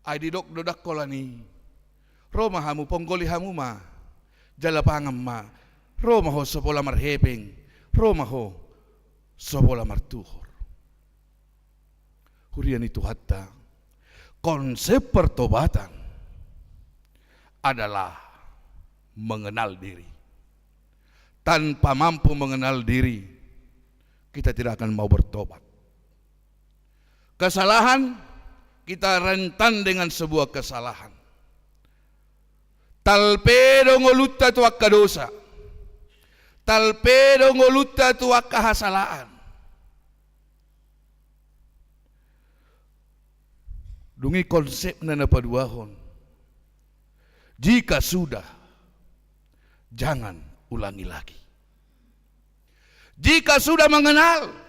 ay didok dodak kolani Roma hamu ponggoli hamu ma jalapangam ma Roma ho sopola marhepeng Roma ho sopola martuhor hurian itu hatta konsep pertobatan adalah mengenal diri. Tanpa mampu mengenal diri kita tidak akan mau bertobat. Kesalahan kita rentan dengan sebuah kesalahan. Talpedo ngolutta tu akka dosa. Talpedo ngolutta tu akka hasalaan. Dungi konsep na napaduahon. Jika sudah, jangan ulangi lagi. Jika sudah mengenal,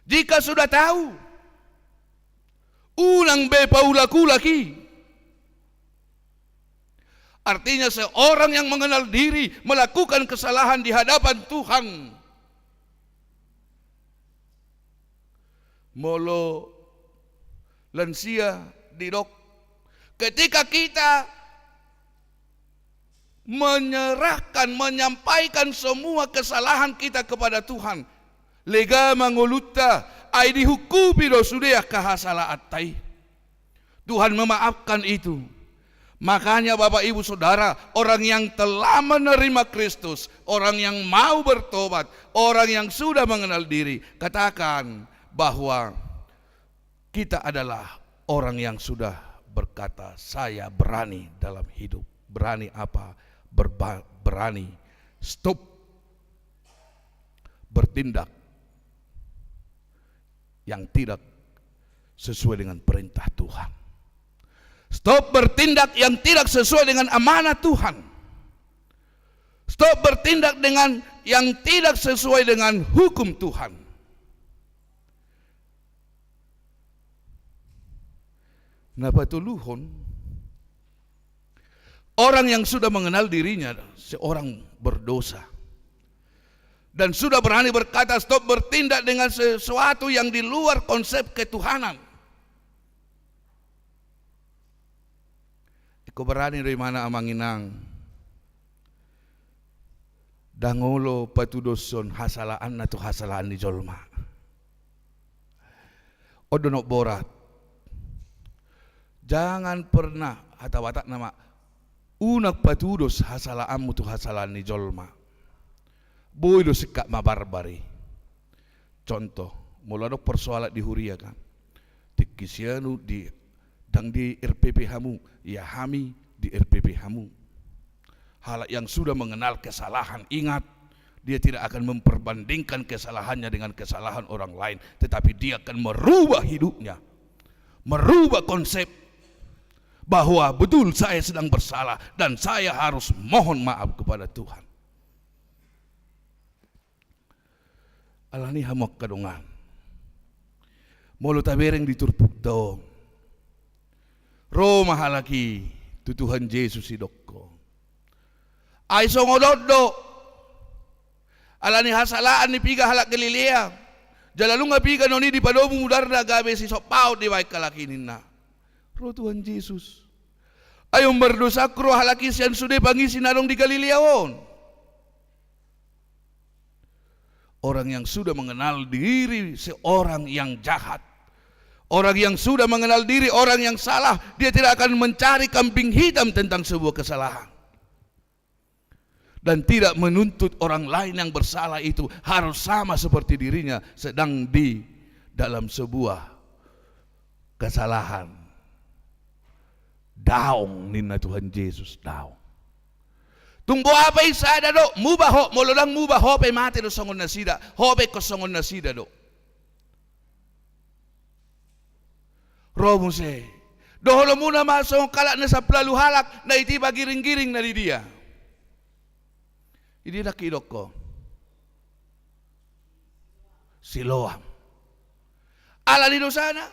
jika sudah tahu, ulang be paulaku lagi. Artinya seorang yang mengenal diri melakukan kesalahan di hadapan Tuhan. Molo lansia didok. Ketika kita menyerahkan, menyampaikan semua kesalahan kita kepada Tuhan, lega mangolutta ay dihukumi do sudah kahasala atay. Tuhan memaafkan itu. Makanya Bapak Ibu Saudara, orang yang telah menerima Kristus, orang yang mau bertobat, orang yang sudah mengenal diri, katakan bahwa kita adalah orang yang sudah berkata, saya berani dalam hidup. Berani apa? Berani stop bertindak yang tidak sesuai dengan perintah Tuhan. Stop bertindak yang tidak sesuai dengan amanah Tuhan. Stop bertindak dengan yang tidak sesuai dengan hukum Tuhan. Napa tuluhon? Orang yang sudah mengenal dirinya seorang berdosa dan sudah berani berkata stop bertindak dengan sesuatu yang di luar konsep ketuhanan. Iko berani dari mana amanginang dangolo patudoson hasalaan na to hasalaan ni jolma. Odonok borat. Jangan pernah hata-watak nama unak patudos hasalaanmu tu hasalaan ni jolma. Boydo sikap mabarbari. Contoh, mulai persoalan di huria kan. Tikisianu di dang di RPP hamu, ya hami di RPP hamu. Hal yang sudah mengenal kesalahan, ingat, dia tidak akan memperbandingkan kesalahannya dengan kesalahan orang lain, tetapi dia akan merubah hidupnya, merubah konsep bahwa betul saya sedang bersalah dan saya harus mohon maaf kepada Tuhan. Alani hamok kadungan, mulu tabereng diturpuk dong. Roma halaki tu Tuhan Yesus idokko. Ay songododo. Alani hasalaan ni piga halak Galilea. Jalalunga piga noni di padomu mudarda gabe si sopau di baik kalaki nina. Ro Tuhan Yesus. Ayo berdosa kro halaki sian sude pangisi narong di Galilea on. Orang yang sudah mengenal diri seorang yang jahat. Orang yang sudah mengenal diri, orang yang salah, dia tidak akan mencari kambing hitam tentang sebuah kesalahan. Dan tidak menuntut orang lain yang bersalah itu harus sama seperti dirinya sedang di dalam sebuah kesalahan. Daong nina Tuhan Yesus daong. Tunggu apa isada do? Mubaho, molodang mubaho pe mati do songon nasida, hope ko songon nasida do. Romuse, doholo muna masong kalak na sa plalu halak na iti bagiring-giring na di dia. Hindi nakidok ko. Siloam. Ala di dosana,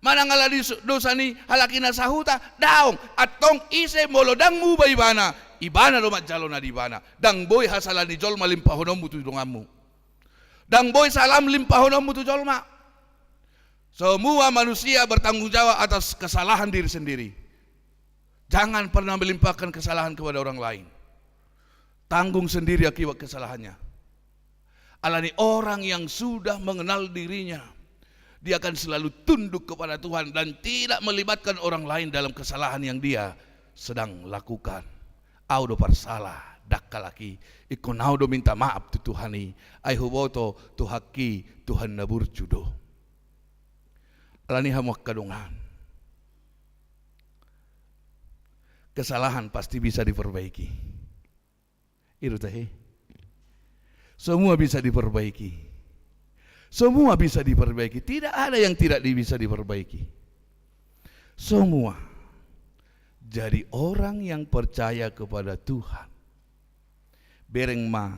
manang ala di dosa ni halaki na sahuta, daong at tong ise molodang mo ba ibana lo matjalo na di bana. Dang boy hasala ni jolma limpahonom mo tu dungamu. Dang boy salam limpahonom mo tu jolma. Semua manusia bertanggung jawab atas kesalahan diri sendiri. Jangan pernah melimpahkan kesalahan kepada orang lain. Tanggung sendiri akibat kesalahannya. Alani orang yang sudah mengenal dirinya, dia akan selalu tunduk kepada Tuhan dan tidak melibatkan orang lain dalam kesalahan yang dia sedang lakukan. Audo parsalah, dakkalaki, ikonaudo minta maaf tu Tuhani, ai huboto tuhaki Tuhan nabur judo. Alani hamuak kadungan. Kesalahan pasti bisa diperbaiki. Itu teh. Semua bisa diperbaiki. Semua bisa diperbaiki. Tidak ada yang tidak bisa diperbaiki. Semua. Jadi orang yang percaya kepada Tuhan. Bereng ma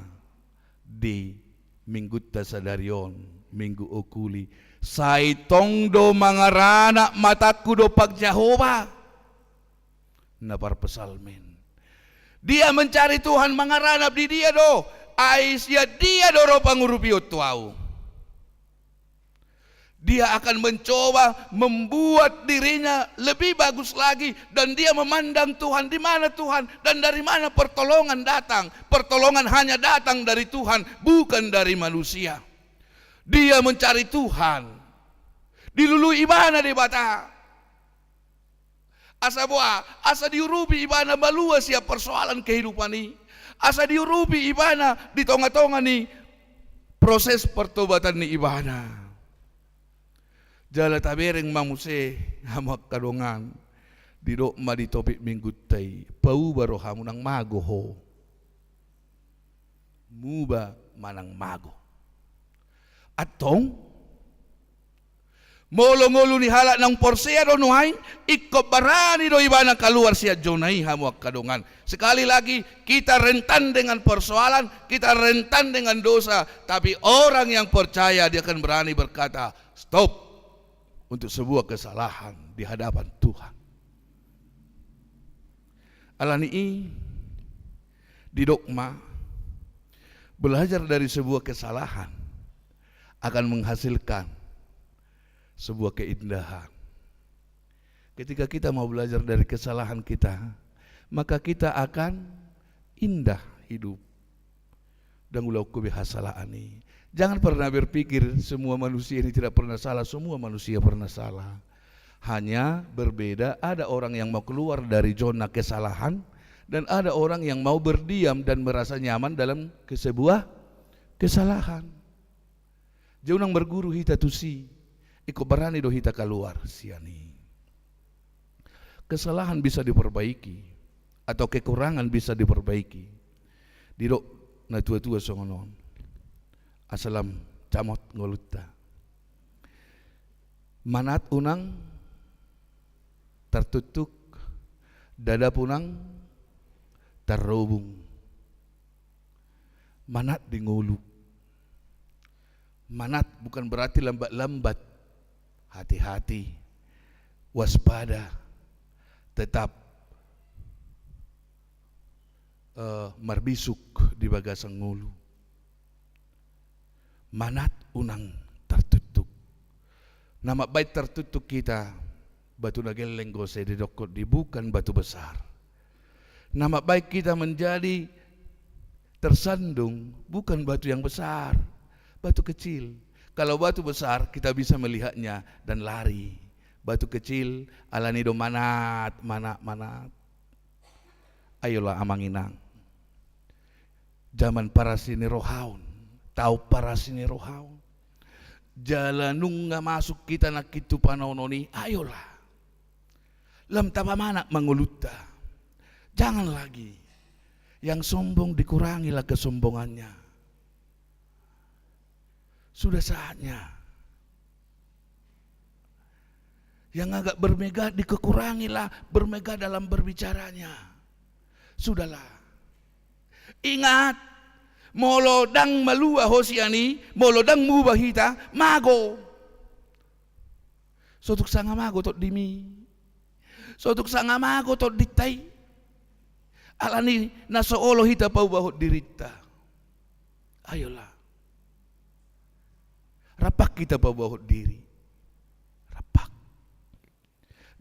di minggu tasadarion, minggu okuli. Saitong do mangarana mataku do pag Jehovah. Napar pesalmen. Dia mencari Tuhan mangaranap di dia do. Aisyah dia do ro pangurupiot tuau. Dia akan mencoba membuat dirinya lebih bagus lagi dan dia memandang Tuhan, di mana Tuhan dan dari mana pertolongan datang. Pertolongan hanya datang dari Tuhan, bukan dari manusia. Dia mencari Tuhan. Dilului ibana di bata. Asa buah, asa diurupi ibana malua siap persoalan kehidupan ini. Asa diurupi ibana di tonga-tonga ni proses pertobatan ni ibana. Jala tabereng mamuse hamak kadongan didok ma di topik minggu tay pau baro hamu nang mago ho. Muba manang mago. Atong molo-ngolo ni halak ng porsea do nuhain, ikobarani do ibana keluar siya jonai hamuak kadongan. Sekali lagi kita rentan dengan persoalan, kita rentan dengan dosa, tapi orang yang percaya dia akan berani berkata stop untuk sebuah kesalahan di hadapan Tuhan. Alani di dogma belajar dari sebuah kesalahan akan menghasilkan sebuah keindahan. Ketika kita mau belajar dari kesalahan kita, maka kita akan indah hidup. Dan ulau kebiasaan ini. Jangan pernah berpikir semua manusia ini tidak pernah salah. Semua manusia pernah salah. Hanya berbeda, ada orang yang mau keluar dari zona kesalahan, dan ada orang yang mau berdiam dan merasa nyaman dalam sebuah kesalahan. Jauh nang berguru hita tusi. Iko berani do hita keluar siani. Kesalahan bisa diperbaiki atau kekurangan bisa diperbaiki. Didok na tua-tua songonon. Asalam camot ngolutta. Manat unang tertutuk, dada punang terrobung. Manat di ngulu. Manat bukan berarti lambat-lambat. Hati-hati, waspada, tetap marbisuk di bagasang ngulu. Manat unang tertutup. Nama baik tertutup kita, batu nageleng gose di dokot di bukan batu besar. Nama baik kita menjadi tersandung, bukan batu yang besar, batu kecil. Kalau batu besar kita bisa melihatnya dan lari. Batu kecil alani do manat. Ayolah amanginang. Zaman para sini rohaun. Tahu para sini rohaun. Jalanung nga masuk kita nak kitu panononi. Ayolah. Lam tapa manak manguluta. Jangan lagi. Yang sombong dikurangilah kesombongannya. Sudah saatnya. Yang agak bermegah dikurangilah, bermegah dalam berbicaranya. Sudahlah. Ingat, molodang malua hosiani, molodang mubahita, mago. Sotuk sanga mago tot dimi. Sotuk sanga mago tot ditay. Alani nasoolo hita pau bahut dirita. Ayolah. Rapak kita bawa diri. Rapak.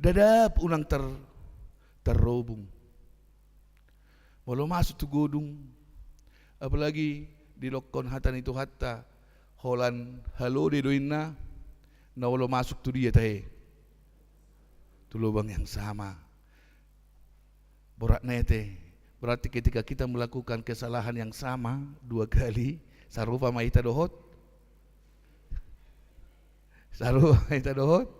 Dadap unang terrobung. Walau masuk tu godung. Apalagi di lokon hatan itu hatta. Holan halo di doina. Na walau masuk tu dia tahe. Tu lubang yang sama. Borak nete. Berarti ketika kita melakukan kesalahan yang sama 2 kali. Sarupa maita dohot. Sarupa hita dohot.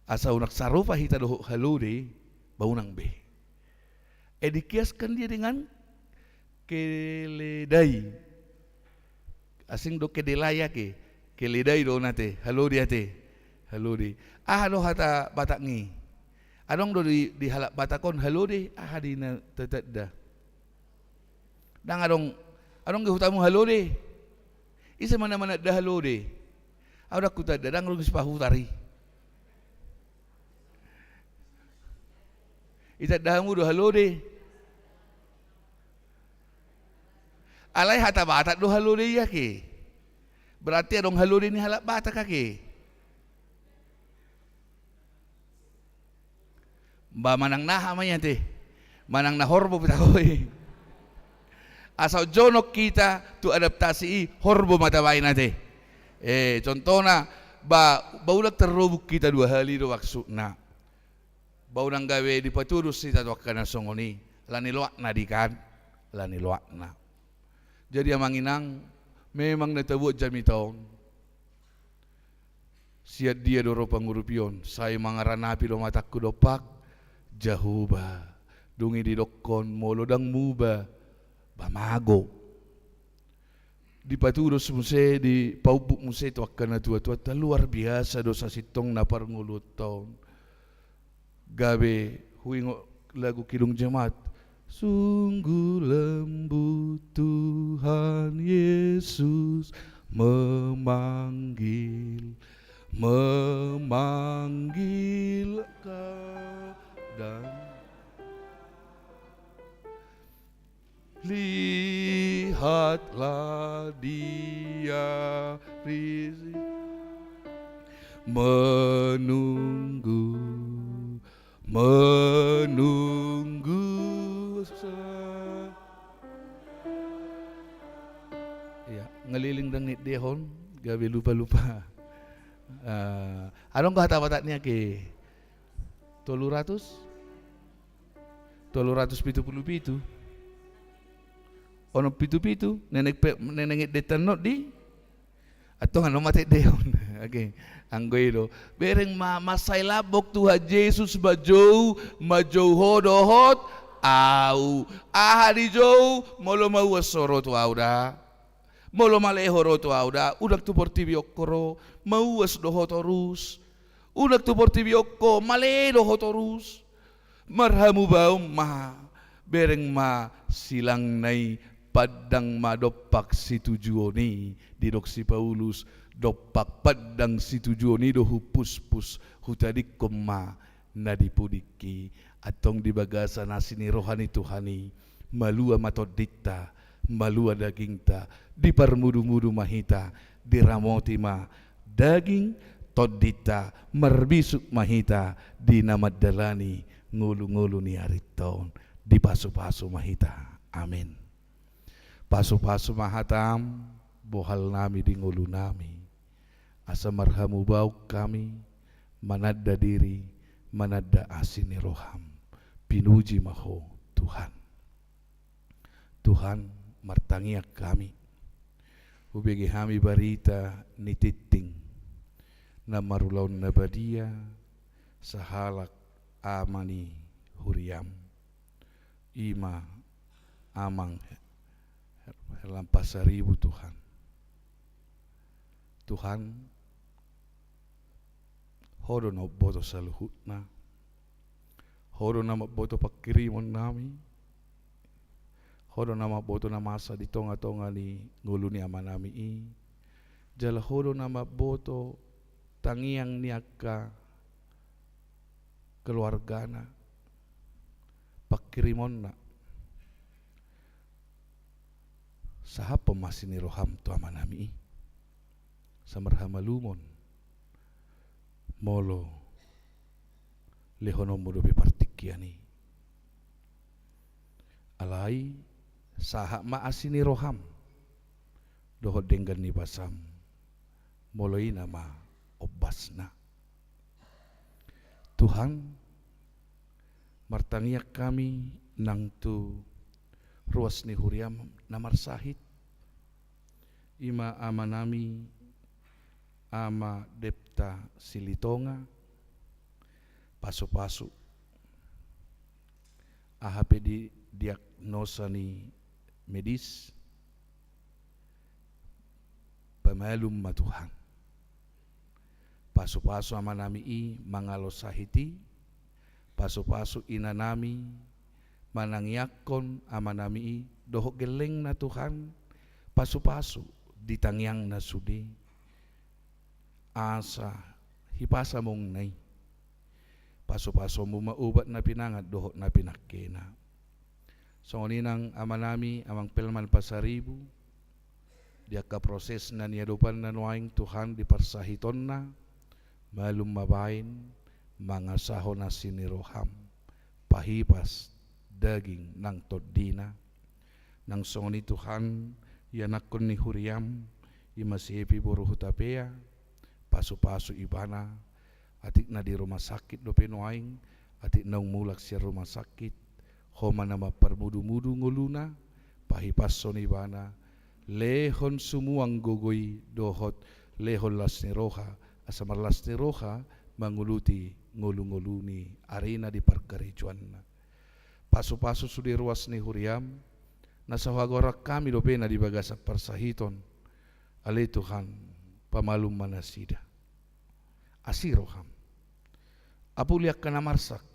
Asa unak sarupa hita dohot haluri baunang be. Dikiaskan dia dengan keledai. Asing do kedelaya ke. Keledai do nate. Haluri ate. Haluri. Do hata batak ni. Adong do di halak batakon haluri. Di na teteda. Dang adong ke hutamu haluri. Isa mana-mana dah haluri. Ada kuta dadang lugis pahu tari. Ita dahamu do halo de. Alai hata batak do halo de ya ke. Berarti adong halo de ni halak batak kake. Ba manang naha manya te. Manang na horbo pitakoy. Asal jonok kita tu adaptasi horbo matabain nate. Contohnya baulah terrobuk kita 2 hari do maksudna. bau nang gawe di paturus si tatwak na songoni lani loak na di kan lani loak na. Jadi amanginang memang natabuat jami taon siat dia doro pangurupion saya mangaranapi do matakku dopak jahuba dungi di dokon molodang muba bamago di paturus muse di paubuk muse tu akan tua-tua luar biasa dosa sitong na parngulut taon gawe huingo lagu kidung jemaat sungguh lembut Tuhan Yesus memanggil kau dan lihatlah dia menunggu ya ngeliling dangit dehon gawe lupa-lupa anong kata-katanya ke 377 ono pitu-pitu nenek detanot di atau ano mati dehon okay anggoy do bereng masay labok Tuhan Yesus bajou majou hodohot au ahadi jou molo mau soro tu auda molo malehoro tu auda udak tu portibiokoro mau dohotorus udak tu portibiokko male dohotorus marhamu baum ma bereng ma silang nai padang madopak si tujuoni di doksi Paulus dopak padang si tujuoni do hupus-pus hutadik koma nadipudiki atong di bagasa nasini rohani Tuhani malua matodita malua dagingta di parmudu-mudu mahita di ramoti ma daging todita marbisuk mahita di namadalani ngulu-ngulu ni ariton di pasu-pasu mahita amin. Pasu-pasu mahatam bohal nami di ngulu nami asa marhamu bau kami manadda diri manadda asini roham pinuji maho Tuhan martangiak kami ubegi hami barita nititing na marulaun na badia sahalak amani huriam ima amang lampas 1000 Tuhan hodo na boto sa luhutna hodo na maboto pakirimon nami hodo na maboto na masa di tonga-tonga ni ngulu ni ama nami jala hodo na maboto tangiang niaka keluargana pakirimon na sahapa masini roham tu ama nami samarhamalumon molo lehono mudo bepartikiani alai saha maasini roham doho denggan ni basam molo ina ma obasna Tuhan martangiak kami nang tu ruas ni huriam namar sahit ima ama nami ama depta silitonga pasu-pasu ahape di diagnosa ni medis pamalum matuhan pasu-pasu ama nami mangalo sahiti pasu-pasu ina nami manangyakon ama nami doho geleng na Tuhan pasu-pasu ditangyang na sudi asa hipasa mong nay pasu-pasu mo maubat na pinangat doho na pinakena so ninang ama nami amang pelman pasaribu dia ka proses na niyadupan na nuaing Tuhan di parsahiton na malum mabain mga sahon na siniroham pahipas daging ng todina ng song ni Tuhan yanakon ni huriam imasipi buru hutapea pasu-pasu ibana atik na di rumah sakit do penuaing ati naung mulak siya rumah sakit, homa nama permudu-mudu nguluna, pahipason ibana, lehon sumuang gogoy dohot, lehon las ni roha, asamar las ni roha, manguluti ngulu-nguluni, arena di parkarijuan na. Paso-paso sudi ruas ni huriam, nasa wagorak kami dopena di bagasa persahiton, ali Tuhan, pamalum manasida. Asiroham. Apuliak ka na marsak,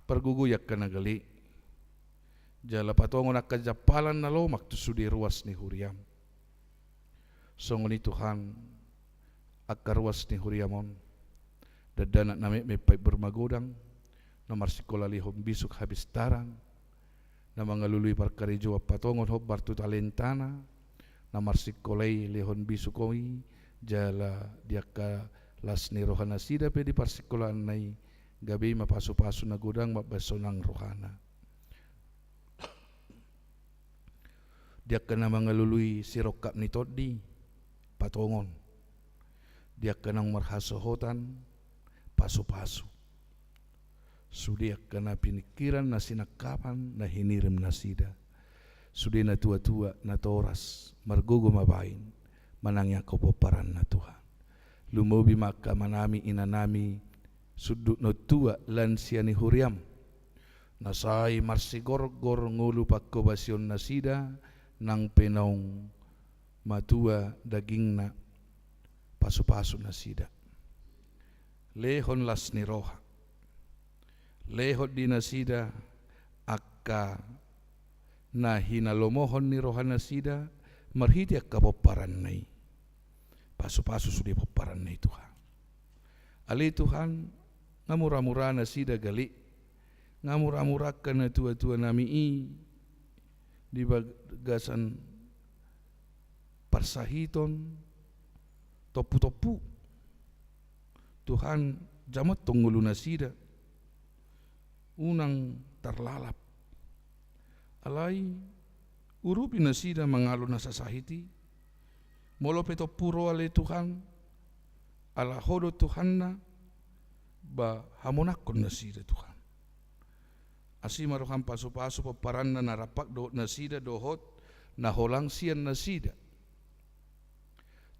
perguguyak ka na gali. Jala patongo na kajapalan na lomak tu sudi ruas ni huriam. Songo ni Tuhan, akaruas ni huriamon, dadana na may bermagodang, na marsikola lihom bisuk habis tarang, na mga luluy parkarijo patongon hop bartu talentana, na marsikolay lihon bisukoi, jala diaka las ni rohana sida pe di parsikolaan nay gabi mapaso-paso na gudang mabaso ng rohana. Diaka na mga luluy sirokap ni Todi, patongon. Diaka ng marhasohotan, paso-paso. Sudiak ka na pinikiran na sinakapan na hinirim na sida. Sudi na tua-tua na toras, margugo mabain, manangya ko po paran na Tuhan. Lumubi maka manami inanami, sudut no tua lansia ni huriam. Nasay marsigorgor ngulu pagkobasyon na sida, nang penaung matua daging na paso-paso na sida. Lehon las ni roha. Lehot di nasida akka na hinalomohon ni roha nasida marhiti akka poparan nai. Paso-paso sudi poparan nai Tuhan. Ali Tuhan ngamura-mura nasida gali. Ngamura-mura ka na tua-tua nami di bagasan parsahiton topu-topu. Tuhan jamat tunggulu nasida. Unang terlalap. Alai urupi nasida mangalo nasasahiti. Molo peto puro ale Tuhan. Ala hodo Tuhan na ba hamonakon nasida Tuhan. Asima roham paso-paso paparan na narapak dohot nasida dohot na holang sian nasida.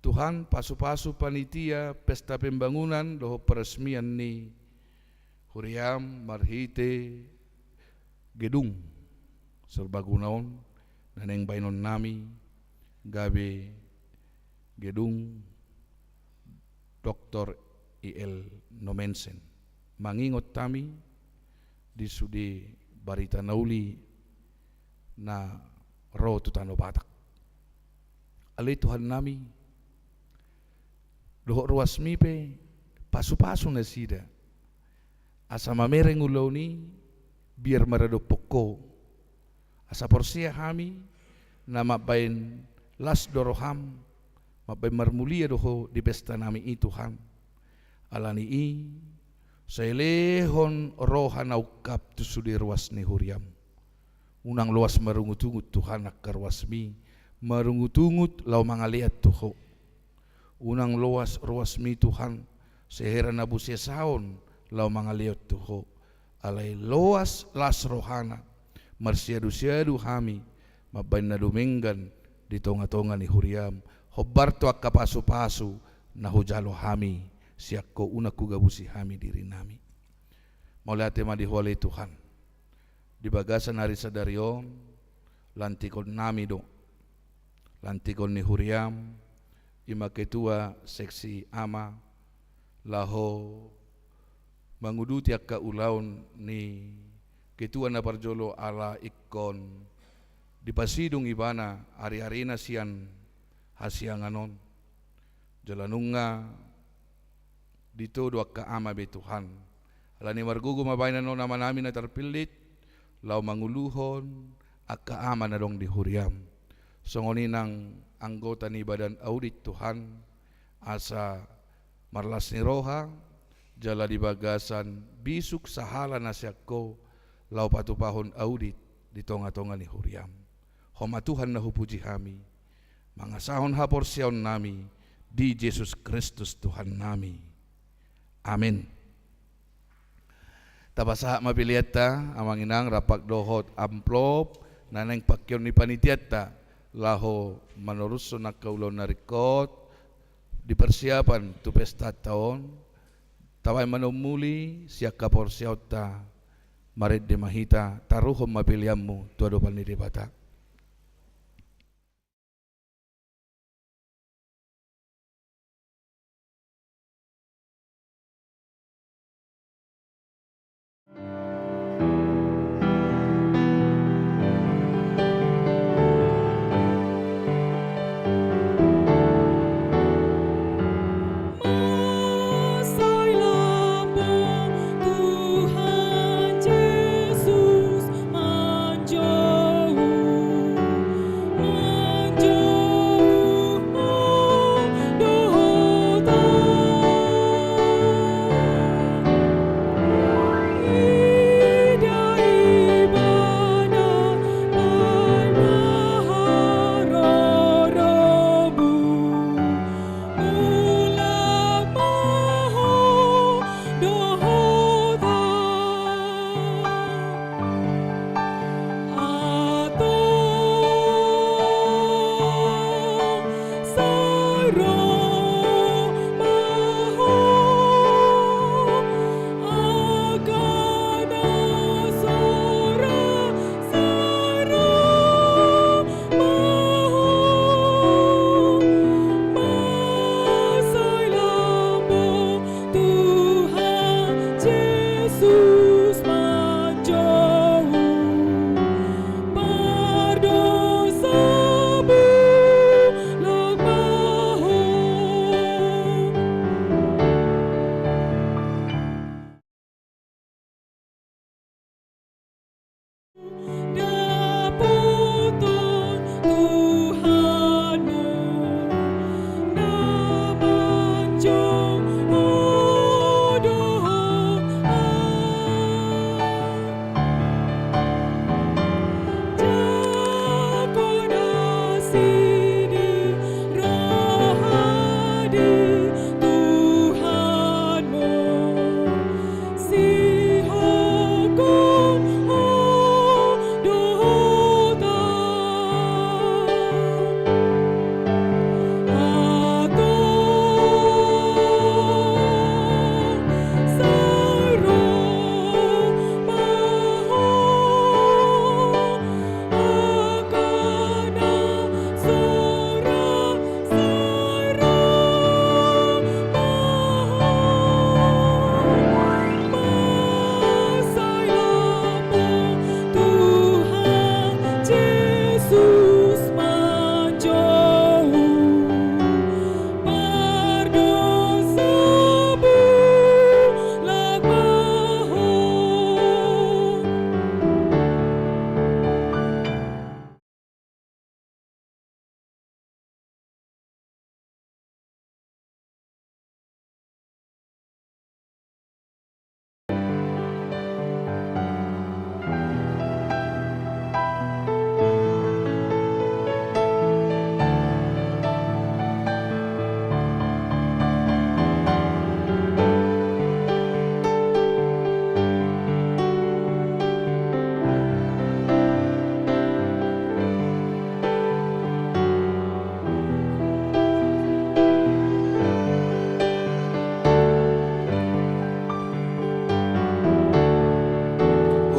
Tuhan paso-paso panitia pesta pembangunan dohot peresmian ni huriam marhite gedung serbagunaon naneng bainon nami gabe gedung Dr. I.L. Nomensen mangingot kami di sudi barita nauli na ro tutano batak ali Tuhan nami dohok ruas mipe pasu-pasu na sida asa mamereng ulaw ni biar marado poko asa porsia hami na mabain las doroham mabain marmulia doho di pesta nami Tuhan alani sa elehon roha naukap tu sudi ruas ni huriam unang luas marungutungut Tuhan akarwas mi marungutungut lau mangaliat tuho unang luas ruas mi Tuhan sehera nabu sesaon lau mangaliat tuho alai luas las rohana marsiadu-siadu hami mabain na dumenggan di tonga-tonga ni huriam hobarto akka pasu-pasu na hujalo hami siak ko una kugabusi hami diri nami maulate madihuali Tuhan di bagasan hari sadarion lantikon nami do lantikon ni huriam ima ketua seksi ama laho manguduti akka ulaun ni ketua na parjolo ala ikon di pasidung ibana hari-harina sian hasianganon jalanunga ditodo akka ama be Tuhan alani margugo mabayna no nama namin na terpilit lau manguluhon akka ama na dong di huriam songoninang anggota ni badan audit Tuhan asa marlas ni roha jala di bagasan bisuk sahala na siyakko lau patupahon audit di tonga-tonga ni huriam homa Tuhan na hupuji hami mga sahon hapor siyaon nami di Jesus Kristus Tuhan nami amin. Tapasaha mapiliata amanginang rapak dohot amplop naneng pakyon ni panitiata laho manuruso na kaulo narikot di persiapan tu pesta taon tawai manumuli siya kapor siauta marid de mahita taruhom mapiliamu tuado panidi bata.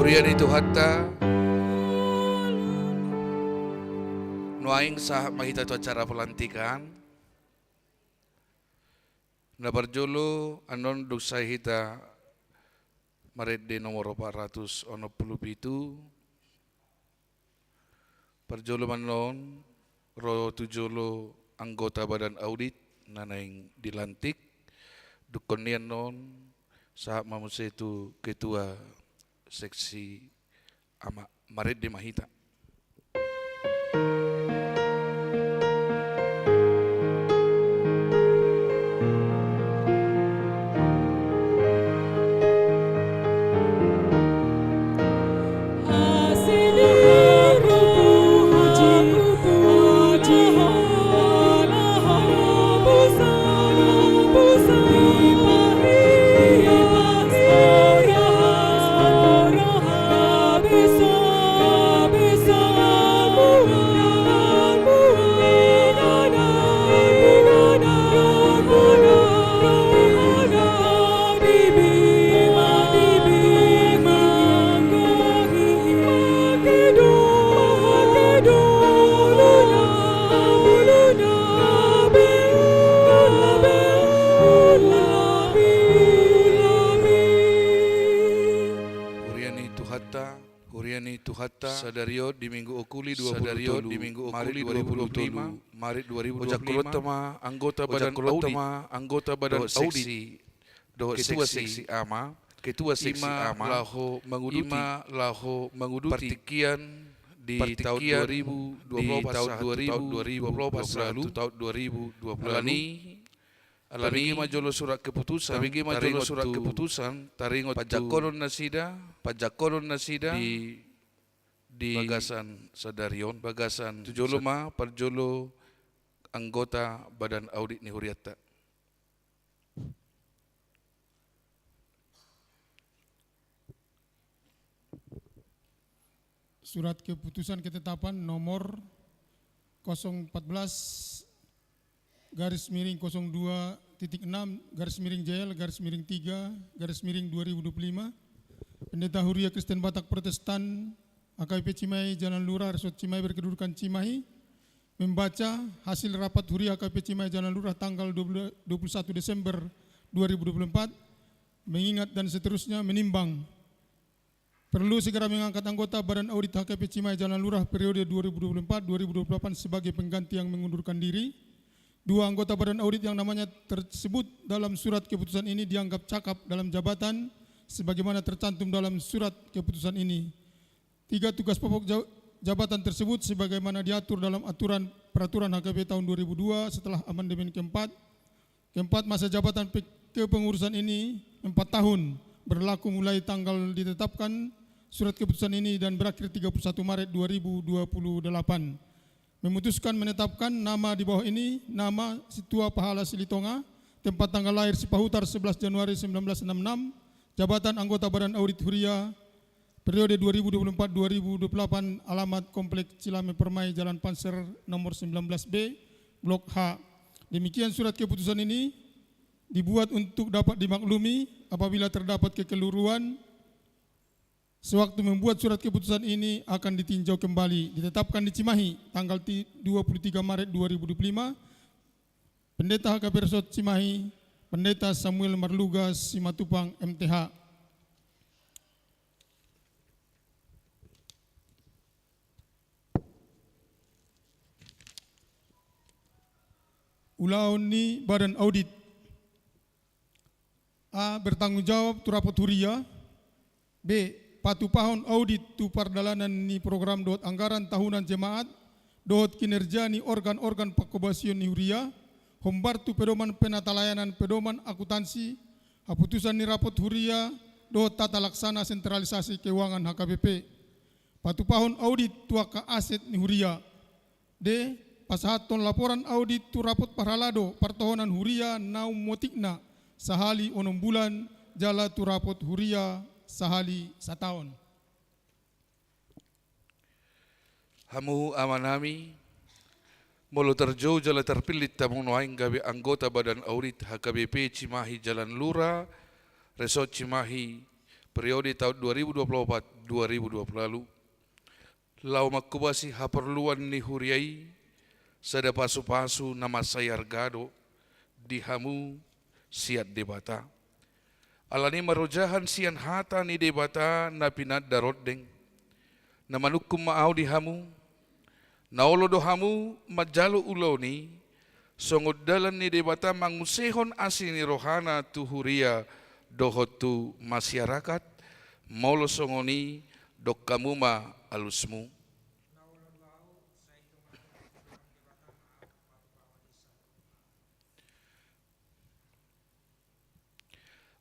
Urian itu hatta nuaing sah mahita tu acara pelantikan na barjolo anon duksay hita mared de nomor 467 parjolo manon ro tujolo anggota badan audit nanaing dilantik dukon nian non sah mamuse itu ketua seksi ama mared de mahita. Sadario di Minggu Okuli 20 Maret 2025 Ojak Kulotama anggota badan audit ketua seksi ama laho menguduti partikian di tahun 2020 lalu alani majolo surat keputusan taringot pajakonon nasida di bagasan Sadarion tujoloma parjolo anggota badan audit ni Huriata. Surat keputusan ketetapan nomor 014 garis miring 02.6 garis miring JL garis miring 3 garis miring 2025 Pendeta Huria Kristen Batak Protestan AKBP Cimahi Jalan Lurah Resort Cimahi berkedudukan Cimahi membaca hasil rapat Huria AKBP Cimahi Jalan Lurah tanggal 21 Desember 2024 mengingat dan seterusnya menimbang perlu segera mengangkat anggota Badan Audit HKP Cimahi Jalan Lurah periode 2024-2028 sebagai pengganti yang mengundurkan diri. 2 anggota Badan Audit yang namanya tersebut dalam surat keputusan ini dianggap cakap dalam jabatan sebagaimana tercantum dalam surat keputusan ini. 3 tugas pokok jabatan tersebut sebagaimana diatur dalam aturan peraturan HKP tahun 2002 setelah amandemen keempat. Keempat, masa jabatan kepengurusan ini 4 tahun berlaku mulai tanggal ditetapkan surat keputusan ini dan berakhir 31 Maret 2028. Memutuskan menetapkan nama di bawah ini, nama Situa Pahala Silitonga, tempat tanggal lahir Sipahutar 11 Januari 1966, jabatan anggota Badan Audit Huria, periode 2024-2028, alamat Komplek Cilame Permai, Jalan Panser nomor 19B, Blok H. Demikian surat keputusan ini dibuat untuk dapat dimaklumi apabila terdapat kekeliruan sewaktu membuat surat keputusan ini akan ditinjau kembali. Ditetapkan di Cimahi tanggal 23 Maret 2025 Pendeta HKP Resort Cimahi Pendeta Samuel Marluga Simatupang MTH. Ulaun ni Badan Audit A. Bertanggung jawab tu rapot Huria. B. Patu pahon audit tu pardalanan ni program dot anggaran tahunan jemaat dot kinerja ni organ-organ pakobasion ni Huria. Hombar tu pedoman penatalayanan pedoman akuntansi. Haputusan ni rapot Huria dot tata laksana sentralisasi keuangan HKBP. Patu pahon audit tu aka aset ni Huria. D. Pasahaton laporan audit tu rapot parhalado partohonan Huria naum motikna sahali onom bulan jala tu rapot Huria sahali setahun. Hamu amanami molo terjauh jala terpilih tamu noaing gabe anggota Badan Audit HKBP Cimahi Jalan Lurah Resort Cimahi periode tahun 2024-2020 lalu. Lau makubasi haperluan ni Huriai sada pasu-pasu nama sayar gado di hamu siat debata. Alani marojahan sian hata ni debata na pinad darodeng. Na manukum maaw di hamu. Naolo do hamu majalo ulo ni. Songod dalan ni debata mangusehon asin ni rohana tu Huria dohot tu masyarakat. Maulo songoni dok kamuma alusmu.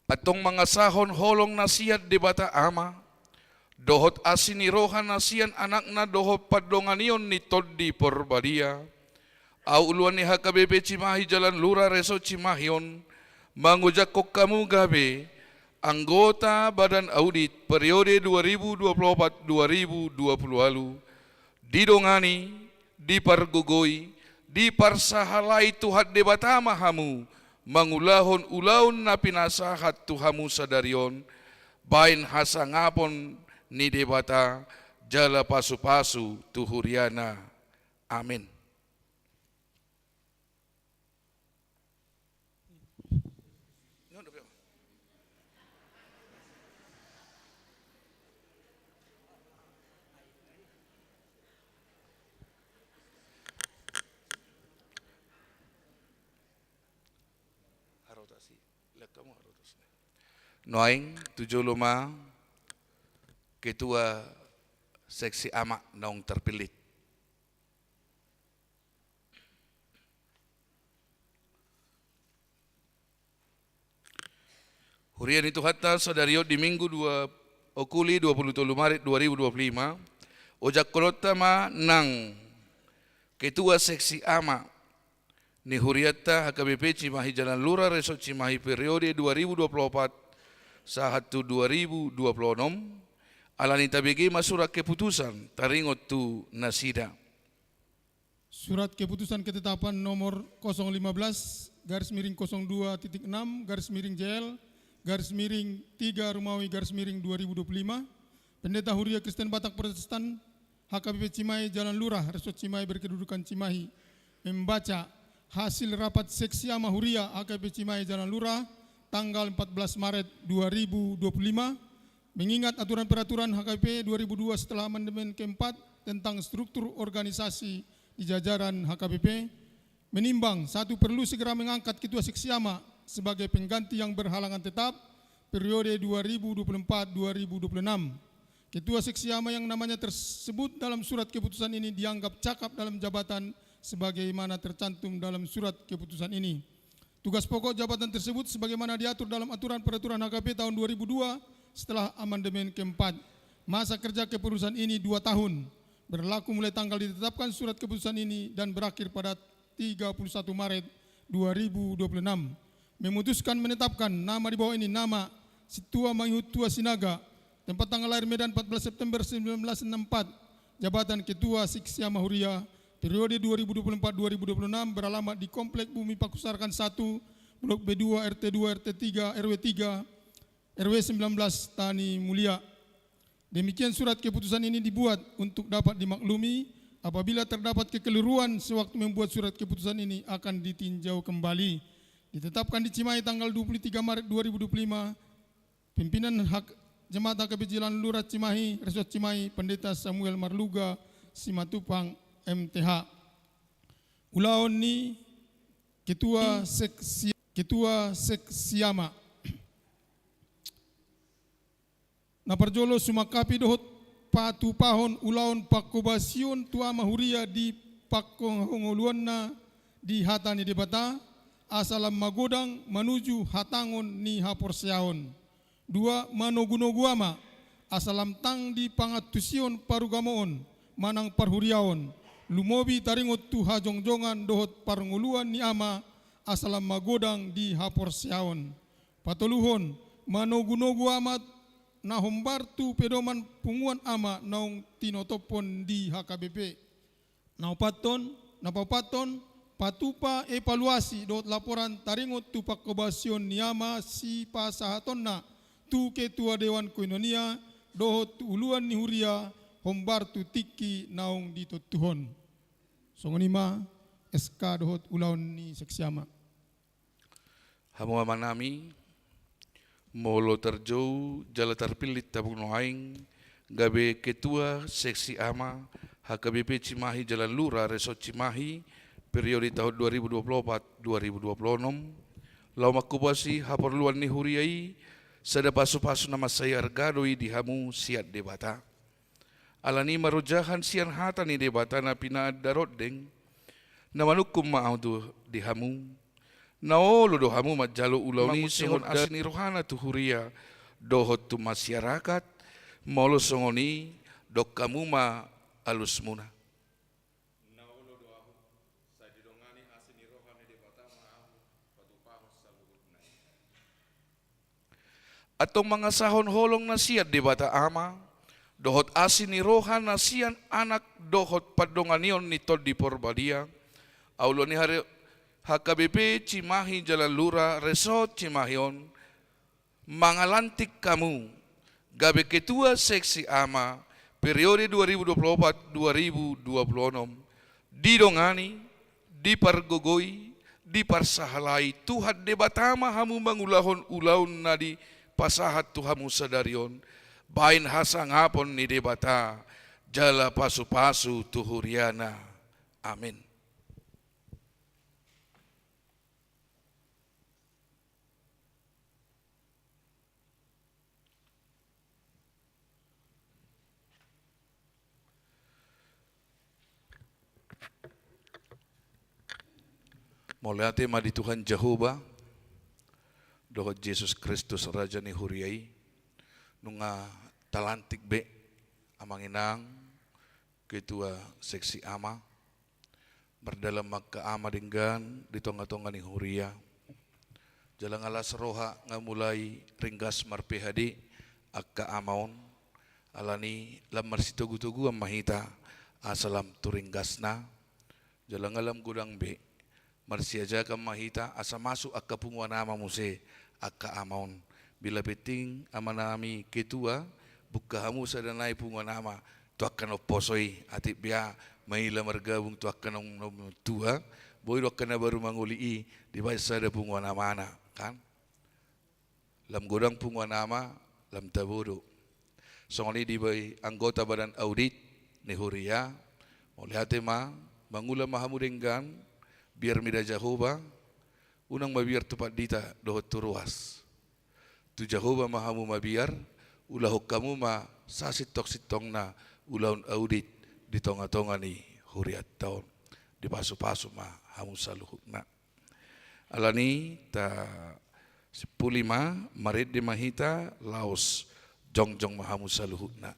Atong mga sahon holong nasiat di bata ama, dohot asin ni rohan nasian anak na dohot padonganion ni Toddi Porbadia, au uluan ni HKBP Cimahi Jalan Lurah Resort Cimahion, mangujak kok kamu gabe, anggota Badan Audit periode 2024-2020 lalu, didongani, dipargugoi, diparsahalai tuhat di bata mahamu, mangulahon ulaun na pinasahat tuhamu Sadarion, bain hasangapon ni debata jala pasu-pasu tuhuriana. Amin. Noaing 75 Ketua Seksi Ama Naung terpilih. Hurian itu hatta saudario di Minggu 2 Okuli 23 Maret 2025 ojak kolotama nang Ketua Seksi Ama ni Huriata HKBP Cimahi Jalan Lura Resort Cimahi periode 2024 sahatu 2026 alani tabegi masurat keputusan taringot tu nasida. Surat keputusan ketetapan nomor 015-02.6/JL/3 Romawi /2025 Pendeta Huria Kristen Batak Protestan HKBP Cimahi Jalan Lurah Resort Cimahi berkedudukan Cimahi membaca hasil rapat Seksi Ama Huria HKBP Cimahi Jalan Lurah tanggal 14 Maret 2025 mengingat aturan peraturan HKBP 2002 setelah amandemen keempat tentang struktur organisasi di jajaran HKBP menimbang satu perlu segera mengangkat Ketua Seksi Ama sebagai pengganti yang berhalangan tetap periode 2024-2026. Ketua Seksi Ama yang namanya tersebut dalam surat keputusan ini dianggap cakap dalam jabatan sebagaimana tercantum dalam surat keputusan ini. Tugas pokok jabatan tersebut sebagaimana diatur dalam aturan peraturan HKBP tahun 2002 setelah amandemen keempat. Masa kerja kepengurusan ini 2 tahun, berlaku mulai tanggal ditetapkan surat keputusan ini dan berakhir pada 31 Maret 2026. Memutuskan menetapkan nama di bawah ini nama Situa Maihut Tua Sinaga, tempat tanggal lahir Medan 14 September 1964, jabatan Ketua Seksi Ama Huria periode 2024-2026 beralamat di Komplek Bumi Pakusarkan 1, Blok B2, RT2, RT3, RW3, RW19 Tani Mulia. Demikian surat keputusan ini dibuat untuk dapat dimaklumi apabila terdapat kekeliruan sewaktu membuat surat keputusan ini akan ditinjau kembali. Ditetapkan di Cimahi tanggal 23 Maret 2025, pimpinan Jemaat HKBP Jalan Lurah Cimahi, Resort Cimahi, Pendeta Samuel Marluga Simatupang MTH. Ulaon ni Ketua Seksi Ama. Naparjolo sumakapi dohot patu pahon ulaon pakobasion tua mahuria di pakongoluan na di hatani debata asalam magodang menuju hatangon ni haporseaon. 2 manogunoguama asalam tang di pangatusion parugamoon manang parhuriaon. Lumobi taringot tu hajongjongan dohot parnguluan ni ama asalam magodang di haporseaon. Patoluhon manogunogu amat nahombar tu pedoman punguan ama naung tinotopon di HKBP. Napapaton patupa evaluasi dot laporan taringot tu pakobasion niama si pasahatonna tu Ketua Dewan Koinonia dohot tu uluan ni Huria hombar tu tiki naung ditutuhon. Songonima SK dohot ulaun ni Seksi Ama. Hamu amanami molo terjauh jala terpilih tabung noaing gabe Ketua Seksi Ama HKBP Cimahi Jalan Lurah Resort Cimahi periode tahun 2024-2026 lau makubasi haperluan ni huriai sada pasu-pasu nama saya argadoi di hamu siat debata alani marujahan sian hata ni debata na pinaad darodeng na manukum maaw tu di hamu naolo do hamu majalo ulaw ni songon asini rohana tu huria dohot tu masyarakat molo songoni dok kamu ma alus muna. Atau mga sahon holong na siya di bata ama, dohot asin ni rohan na siyan anak dohot padonganion ni tol di porbadia, aulo ni hari HKBP Cimahi Jalan Lurah Resort Cimahion, mangalantik kamu, gabe Ketua Seksi Ama, periode 2024-2026, didongani, dipargogoi, diparsahalai, Tuhan debatama hamu mangulahon ulaun nadi, pasahat Tuhamu sadarion, bain hasang hapon ni debata, jala pasu-pasu tuhuriana. Amin. Moliate ma di Tuhan Jehovah, dohot Yesus Kristus Raja ni huriai, nunga talantik be, amanginang, ketua seksi ama, berdalam maka ama dinggan, di tonga-tonga ni huria, jalang alas roha ngamulai ringgas marpehadi, akka amaon, alani lamar situgu-tugu mahita, asalam turinggasna, jalang alam gudang be, marsiaja ka mahita asa masuk akka punguan ama muse akka amaon bila beting amanami ketua buka hamu sadanai punguan ama tu akan oposoi ati bia maila margabung tu akan tua boy akan baru manguli di bahasa ada punguan amana kan lam godang punguan ama lam tabodo songoni di bay anggota badan audit ni huria olehate ma mangula mahamudenggan biar mida Jehovah unang mabiar tepat dita dohot turuas tu Jehovah mahamu mabiar ulahok kamu ma sasit tok sitong na ulaun audit di tonga-tonga ni huriat taon di pasu-pasu ma hamu saluhut na alani ta 15 marit di mahita laos jongjong mahamu saluhut na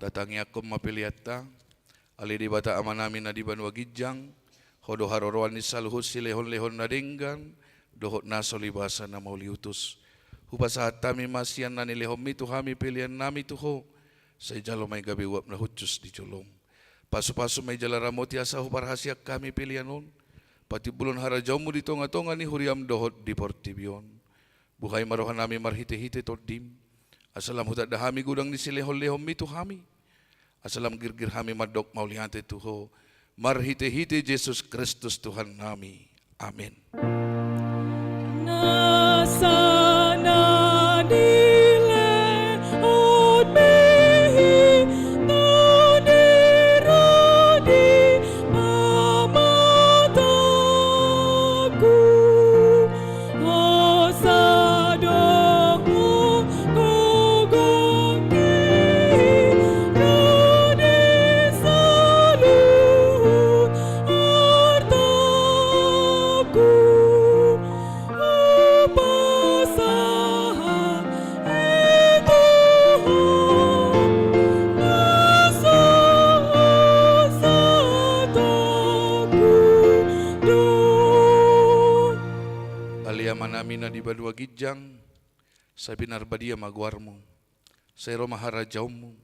datangi aku mapiliata ali di bata amanami na di Banua Gijang hodo haroroan ni saluhut si lehon-lehon na denggan dohot na solibasa na mauliutus hupasahat tami masian na nilehom itu hami pilihan nami tuho sa ijalo may gabi wap na hutsus di culong pasu-pasu may jalaramoti asa huparhasyak kami pilihanon pati bulon harajaw mo di tonga-tonga ni huriam dohot di Portibion buhay marohan nami marhite-hite tordim asalam hutat dahami gudang ni si lehon-lehom itu hami asalam girgir hami madok maulihante tuho marhite-hite Yesus Kristus Tuhan nami amin. Manamina di Banua Gijang, sa binarbadia magwarmo, sa iro maharajawmo,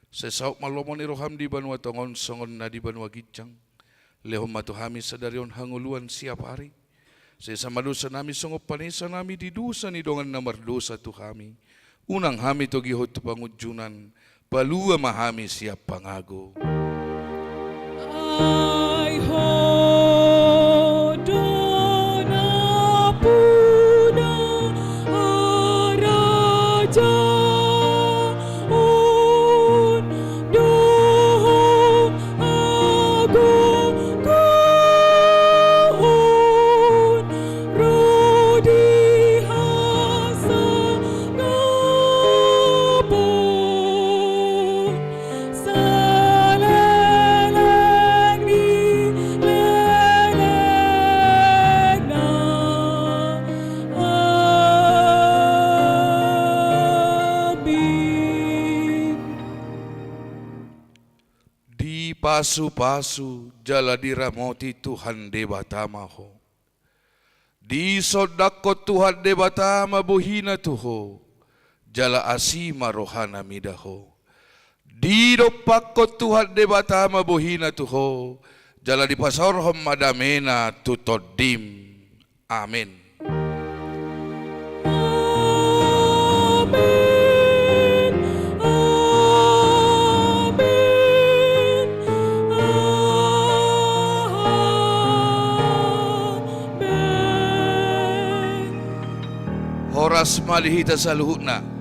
sa sauk malomon iroham di Banua Tongon songon na di Banua Gijang, lehom matuhami sa darion hanguluan siap hari, sa samadusa nami songop panisa nami di dusa ni dongan na mardosa tuhami, unang hami to gihot to pangujunan, palua mahami siap pangago. Ay ho Oh pasu-pasu jala diramoti Tuhan debatama ho. Di sodako Tuhan debatama buhina tuho, jala asima rohana midaho. Di dopako Tuhan debatama buhina tuho, jala dipasorhom madamena tutodim. Amin. Horas malihita sa luhut na.